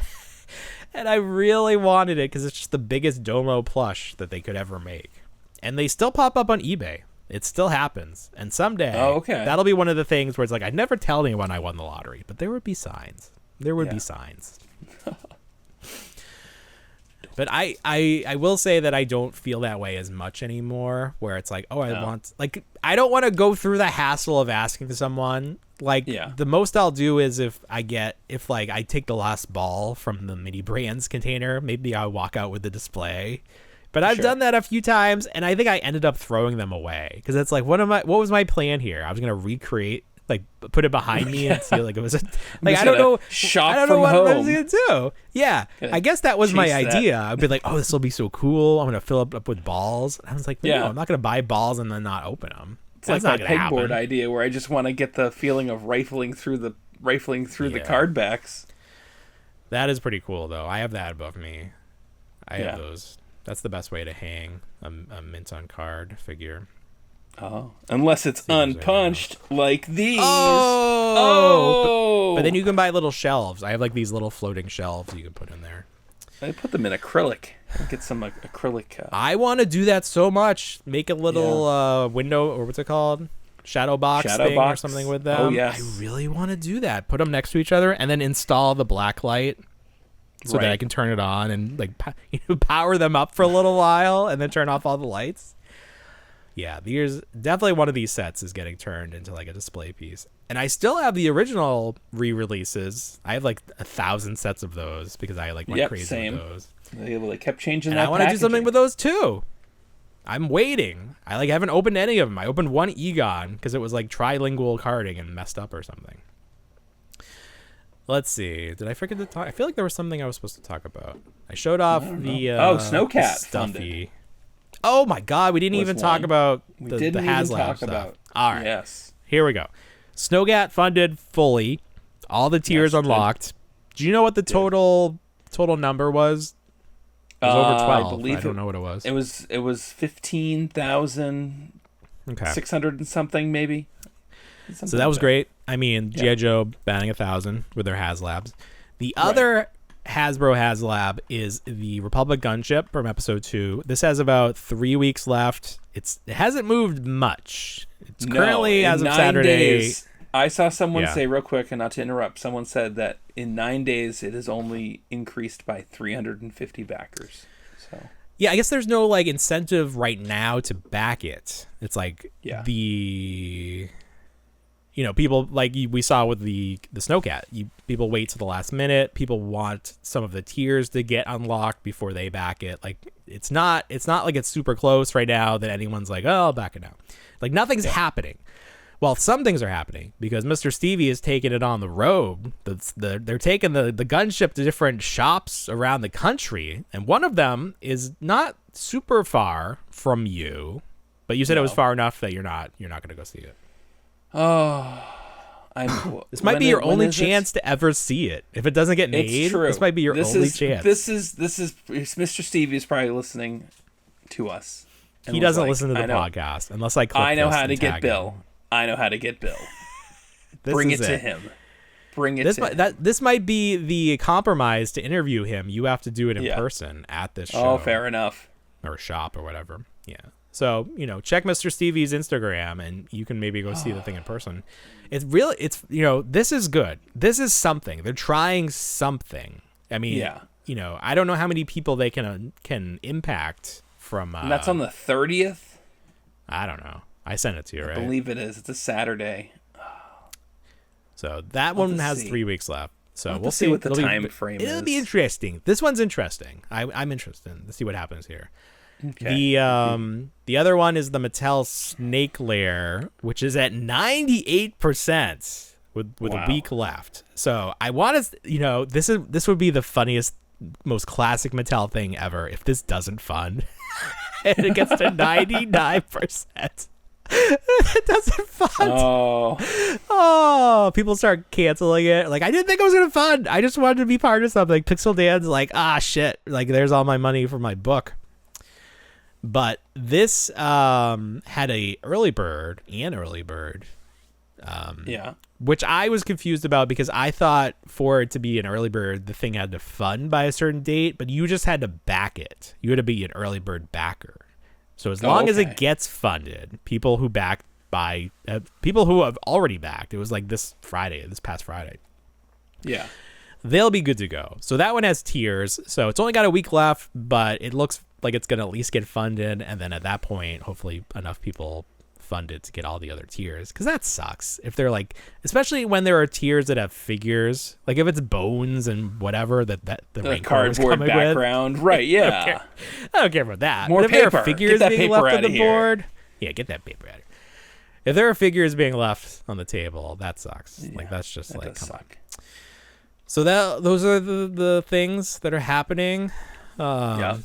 And I really wanted it because it's just the biggest Domo plush that they could ever make. And they still pop up on eBay. It still happens. And someday, that'll be one of the things where it's like, I'd never tell anyone I won the lottery, but there would be signs. There would be signs. But I will say that I don't feel that way as much anymore, where it's like, I don't want to go through the hassle of asking someone. Like, the most I'll do is if I take the last ball from the mini brands container, maybe I'll walk out with the display. But I've done that a few times, and I think I ended up throwing them away because it's like, what was my plan here? I was gonna recreate, like, put it behind me and see like it was I don't know what I was gonna do. Yeah, I guess that was my idea. I'd be like, oh, this will be so cool. I'm gonna fill it up with balls. And I was like, no, I'm not gonna buy balls and then not open them. It's like my pegboard idea where I just want to get the feeling of rifling through the card backs. That is pretty cool, though. I have that above me. I have those. That's the best way to hang a mint on card figure. Oh, unless it's unpunched like these. But then you can buy little shelves. I have like these little floating shelves you can put in there. I put them in acrylic. Get some acrylic. I want to do that so much. Make a little window, or what's it called? Shadow box or something with them. Oh, yes. I really want to do that. Put them next to each other and then install the black light so that I can turn it on and like power them up for a little while and then turn off all the lights. Yeah, there's definitely one of these sets is getting turned into like a display piece. And I still have the original re-releases. I have like 1,000 sets of those because I like went crazy with those. They kept changing and that. I want to do something with those too. I'm waiting. I haven't opened any of them. I opened one Egon because it was like trilingual carding and messed up or something. Let's see. Did I forget to talk? I feel like there was something I was supposed to talk about. I showed off the Snowcat stuffy. Funded. Oh my God, we didn't even talk about the Haslab stuff. All right. Yes. Here we go. Snowcat funded fully. All the tiers unlocked. Do you know what the total number was? It was over 12. I believe I don't know what it was. It was 15,600 and something maybe. So that was great. I mean, G.I. Joe batting 1,000 with their Haslabs. The other Hasbro Haslab is the Republic Gunship from episode 2. This has about 3 weeks left. It hasn't moved much. It's currently, as of 9 Saturday. Days, I saw someone say real quick, and not to interrupt, someone said that in 9 days it has only increased by 350 backers. So Yeah, I guess there's no like incentive right now to back it. It's like people like we saw with the Snowcat. People wait to the last minute. People want some of the tiers to get unlocked before they back it. Like it's not like it's super close right now that anyone's like, oh, I'll back it now. Like nothing's happening. Well, some things are happening because Mr. Stevie is taking it on the road. They're taking the gunship to different shops around the country, and one of them is not super far from you, but you said it was far enough that you're not going to go see it. Oh, this might be your only chance to ever see it. If it doesn't get made, it's true. This might be your only chance. This is Mr. Stevie is probably listening to us. He doesn't listen to the podcast unless I click I know this how and to get tag Bill. him. I know how to get Bill. Bring it to him. Bring it to him. This might be the compromise to interview him. You have to do it in person at this show. Oh, fair enough. Or shop or whatever. Yeah. So, check Mr. Stevie's Instagram and you can maybe go see the thing in person. This is good. This is something. They're trying something. I mean, I don't know how many people they can impact from. And that's on the 30th? I don't know. I sent it to you, right? I believe it is. It's a Saturday. So that one has 3 weeks left. So we'll see what the time frame is. It'll be interesting. This one's interesting. I'm interested to see what happens here. Okay. The other one is the Mattel Snake Lair, which is at 98% with a week left. So I want to, this would be the funniest, most classic Mattel thing ever if this doesn't fund and it gets to 99%. It doesn't fund. Oh, people start canceling it. Like, I didn't think I was gonna fund. I just wanted to be part of something. Pixel Dan's like, shit. Like, there's all my money for my book. But this had a early bird. Which I was confused about because I thought for it to be an early bird, the thing had to fund by a certain date, but you just had to back it. You had to be an early bird backer. So as long as it gets funded, people who backed by people who have already backed, it was like this past Friday. Yeah. They'll be good to go. So that one has tiers. So it's only got a week left, but it looks like it's going to at least get funded. And then at that point, hopefully enough people fund it to get all the other tiers. Because that sucks. If they're like, especially when there are tiers that have figures, like if it's bones and whatever that the cardboard background. With, right, yeah. I don't care about that. More but if paper. There are figures get that being paper left out on of the here. board. Yeah, get that paper out of here. If there are figures being left on the table, that sucks. Yeah, like that's just like, come on. So those are the things that are happening. Oh,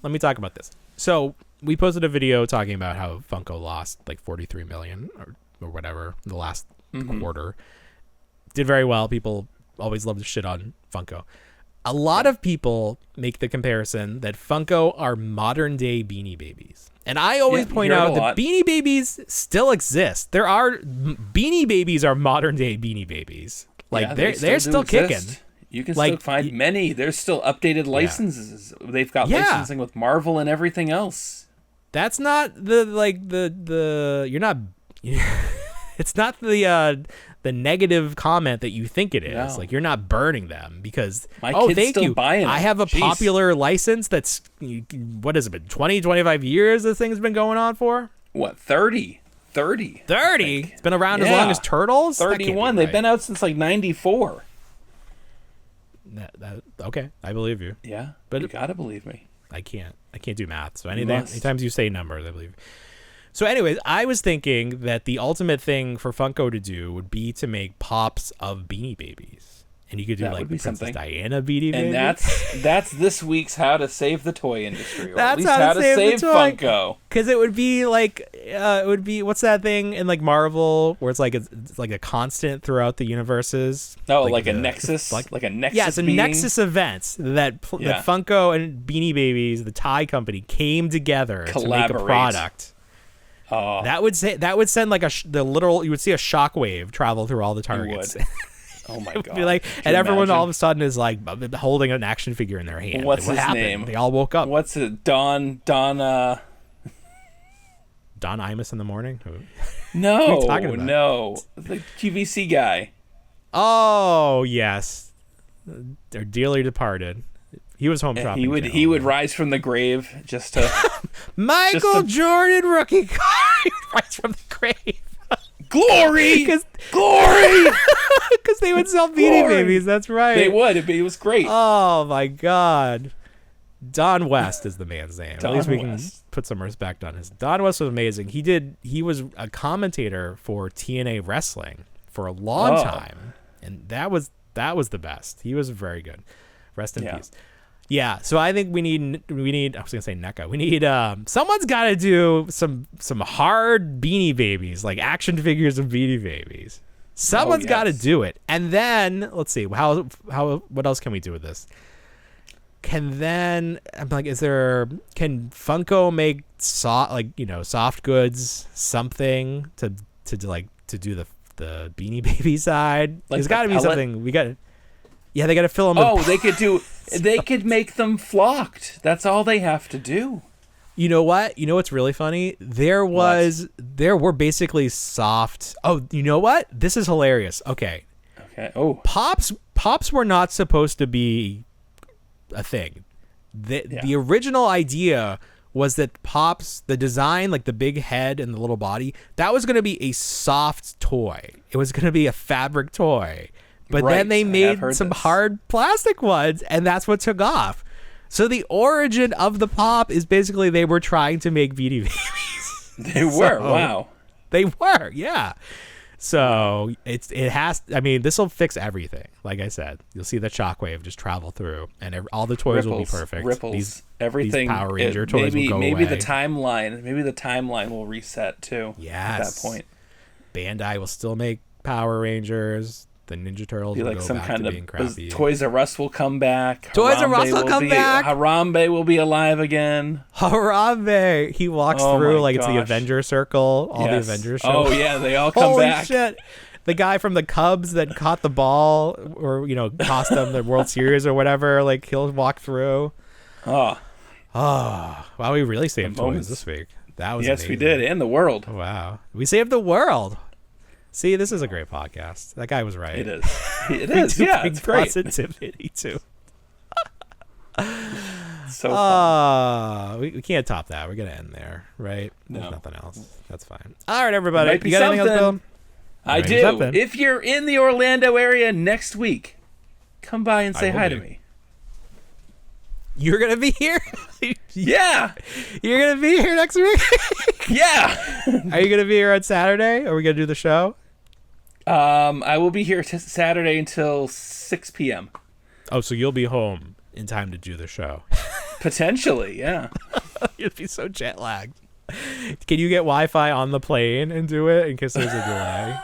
let me talk about this. So we posted a video talking about how Funko lost like 43 million or whatever in the last quarter. Did very well. People always love to shit on Funko. A lot of people make the comparison that Funko are modern day Beanie Babies. And I always point out that Beanie Babies still exist. Beanie Babies are modern day Beanie Babies. Like they're still kicking. You can still find many. There's still updated licenses. Yeah. They've got licensing with Marvel and everything else. That's not the you're not. It's not the negative comment that you think it is. No. Like you're not burning them because thank you. I have a popular license that's what has it been 20, 25 years this thing's been going on for? What 30? 30. It's been around as long as Turtles? 31. They've been out since like 94. Okay, I believe you. Yeah, but you gotta believe me. I can't do math. So anytime you say numbers, I believe you. So anyways, I was thinking that the ultimate thing for Funko to do would be to make pops of Beanie Babies. And you could do like the Princess Diana Beanie Baby. And that's this week's How to Save the Toy Industry. Or that's at least how to save Funko. Because it would be like, what's that thing in like Marvel where it's like a constant throughout the universes? Oh, like a Nexus? Like a Nexus Yeah, it's a Nexus event that Funko and Beanie Babies, the tie company, came together to make a product. Oh. That would send like you would see a shockwave travel through all the targets. Oh my god! Be like, and everyone all of a sudden is like holding an action figure in their hand. What's what his happened? name? They all woke up. What's it? Don Imus in the morning? No, the QVC guy. Oh yes, they're dearly departed. He was home shopping. He would rise from the grave just to Michael Jordan rookie card rise from the grave. Glory, glory, because they would sell Beanie Babies. That's right. They would. It was great. Oh my God. Don West is the man's name. At least we can put some respect on his. Don West was amazing. He was a commentator for TNA Wrestling for a long time, and that was the best. He was very good. Rest in peace. Yeah, so I think we need. I was gonna say NECA. We need. Someone's got to do some hard Beanie Babies, like action figures of Beanie Babies. Someone's got to do it, and then let's see how what else can we do with this? I'm like, can Funko make soft goods something to do the Beanie Baby side? Like there's got to be something we got. Yeah, they got to fill them. Oh, they could do. They could make them flocked. That's all they have to do. You know what? You know what's really funny? There were basically soft. Oh, you know what? This is hilarious. Okay. Oh. Pops were not supposed to be a thing. The original idea was that Pops, the design, like the big head and the little body, that was going to be a soft toy. It was going to be a fabric toy. But then they made some hard plastic ones, and that's what took off. So the origin of the Pop is basically they were trying to make Beanie Babies. They were. Wow. They were, yeah. So it has. I mean, this will fix everything. Like I said, you'll see the shockwave just travel through, and all the toys will be perfect. Ripples. Everything. These Power Ranger toys will go maybe away. the timeline will reset too. Yes. At that point, Bandai will still make Power Rangers. The Ninja Turtles will like go some back kind to of being crappy. Toys R Us will come back. Toys R Us will come back. Harambe will be alive again. Harambe. He walks through like it's the Avenger Circle. All the Avengers show. Oh yeah, they all come back. Holy shit. The guy from the Cubs that caught the ball or, cost them the World Series or whatever, like he'll walk through. Oh. Wow, we really saved toys this week. That was amazing. We did, and the world. Wow. We saved the world. See, this is a great podcast. That guy was right. It is. It is. Yeah, it's great. Positivity too. So fun. We can't top that. We're gonna end there, right? No. There's nothing else. That's fine. All right, everybody. Might be You got anything else, Bill? I do. If you're in the Orlando area next week, come by and say hi to me. You're gonna be here? Yeah. You're gonna be here next week? Yeah. Are you gonna be here on Saturday? Are we gonna do the show? I will be here Saturday until 6 p.m. Oh, so you'll be home in time to do the show. Potentially, yeah. You'll be so jet lagged. Can you get Wi-Fi on the plane and do it in case there's a delay?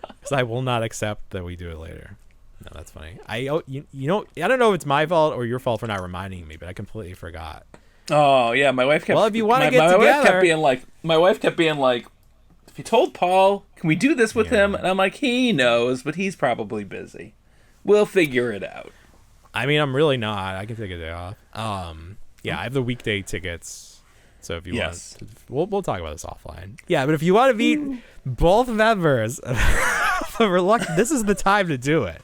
Because I will not accept that we do it later. No, that's funny. I don't know if it's my fault or your fault for not reminding me, but I completely forgot. Oh yeah, my wife kept. Well, if you want to get together, my wife kept being like, if you told Paul, can we do this with him? And I'm like, he knows, but he's probably busy. We'll figure it out. I mean, I'm really not. I can take a day off. Yeah, I have the weekday tickets. So if you want, we'll talk about this offline. Yeah, but if you want to meet both members of Reluctant, this is the time to do it.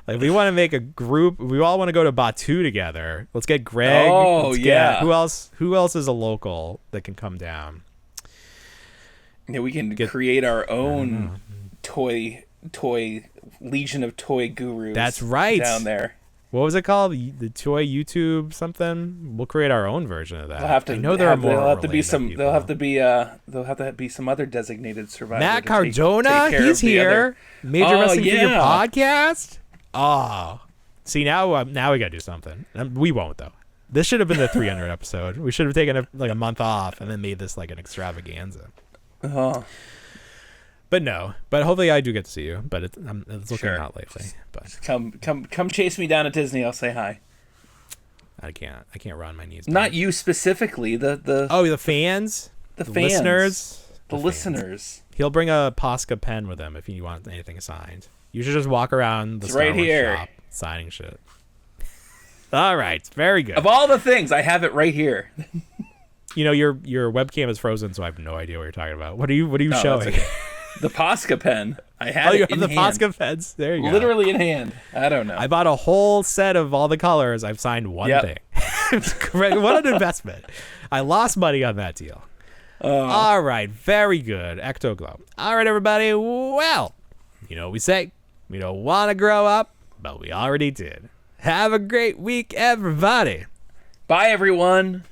Like, we want to make a group. We all want to go to Batu together. Let's get Greg. Oh, yeah. Who else is a local that can come down? Yeah, we can create our own toy Legion of Toy Gurus. That's right. Down there. What was it called? The Toy YouTube something? We'll create our own version of that. There'll have to be some other designated survivors. Matt Cardona, he's here. Major Wrestling Figure Podcast. Oh, see now we gotta do something. We won't though. This should have been the 300 episode. We should have taken a month off and then made this like an extravaganza. But no. But hopefully I do get to see you. But it's looking out lately. But come chase me down at Disney. I'll say hi. I can't run my knees. Not you specifically. The fans. The fans. Listeners. The listeners. He'll bring a Posca pen with him if you want anything signed. You should just walk around the Star Wars shop signing shit. All right, very good. Of all the things, I have it right here. Your webcam is frozen, so I have no idea what you're talking about. What are you showing? Okay. The Posca pen. I had You it have in the hand. Posca pens. There you go. Literally in hand. I don't know. I bought a whole set of all the colors. I've signed one Yep. thing. It's great. What an investment. I lost money on that deal. All right. Very good. Ecto Glow. All right, everybody. Well, you know what we say. We don't want to grow up, but we already did. Have a great week, everybody. Bye, everyone.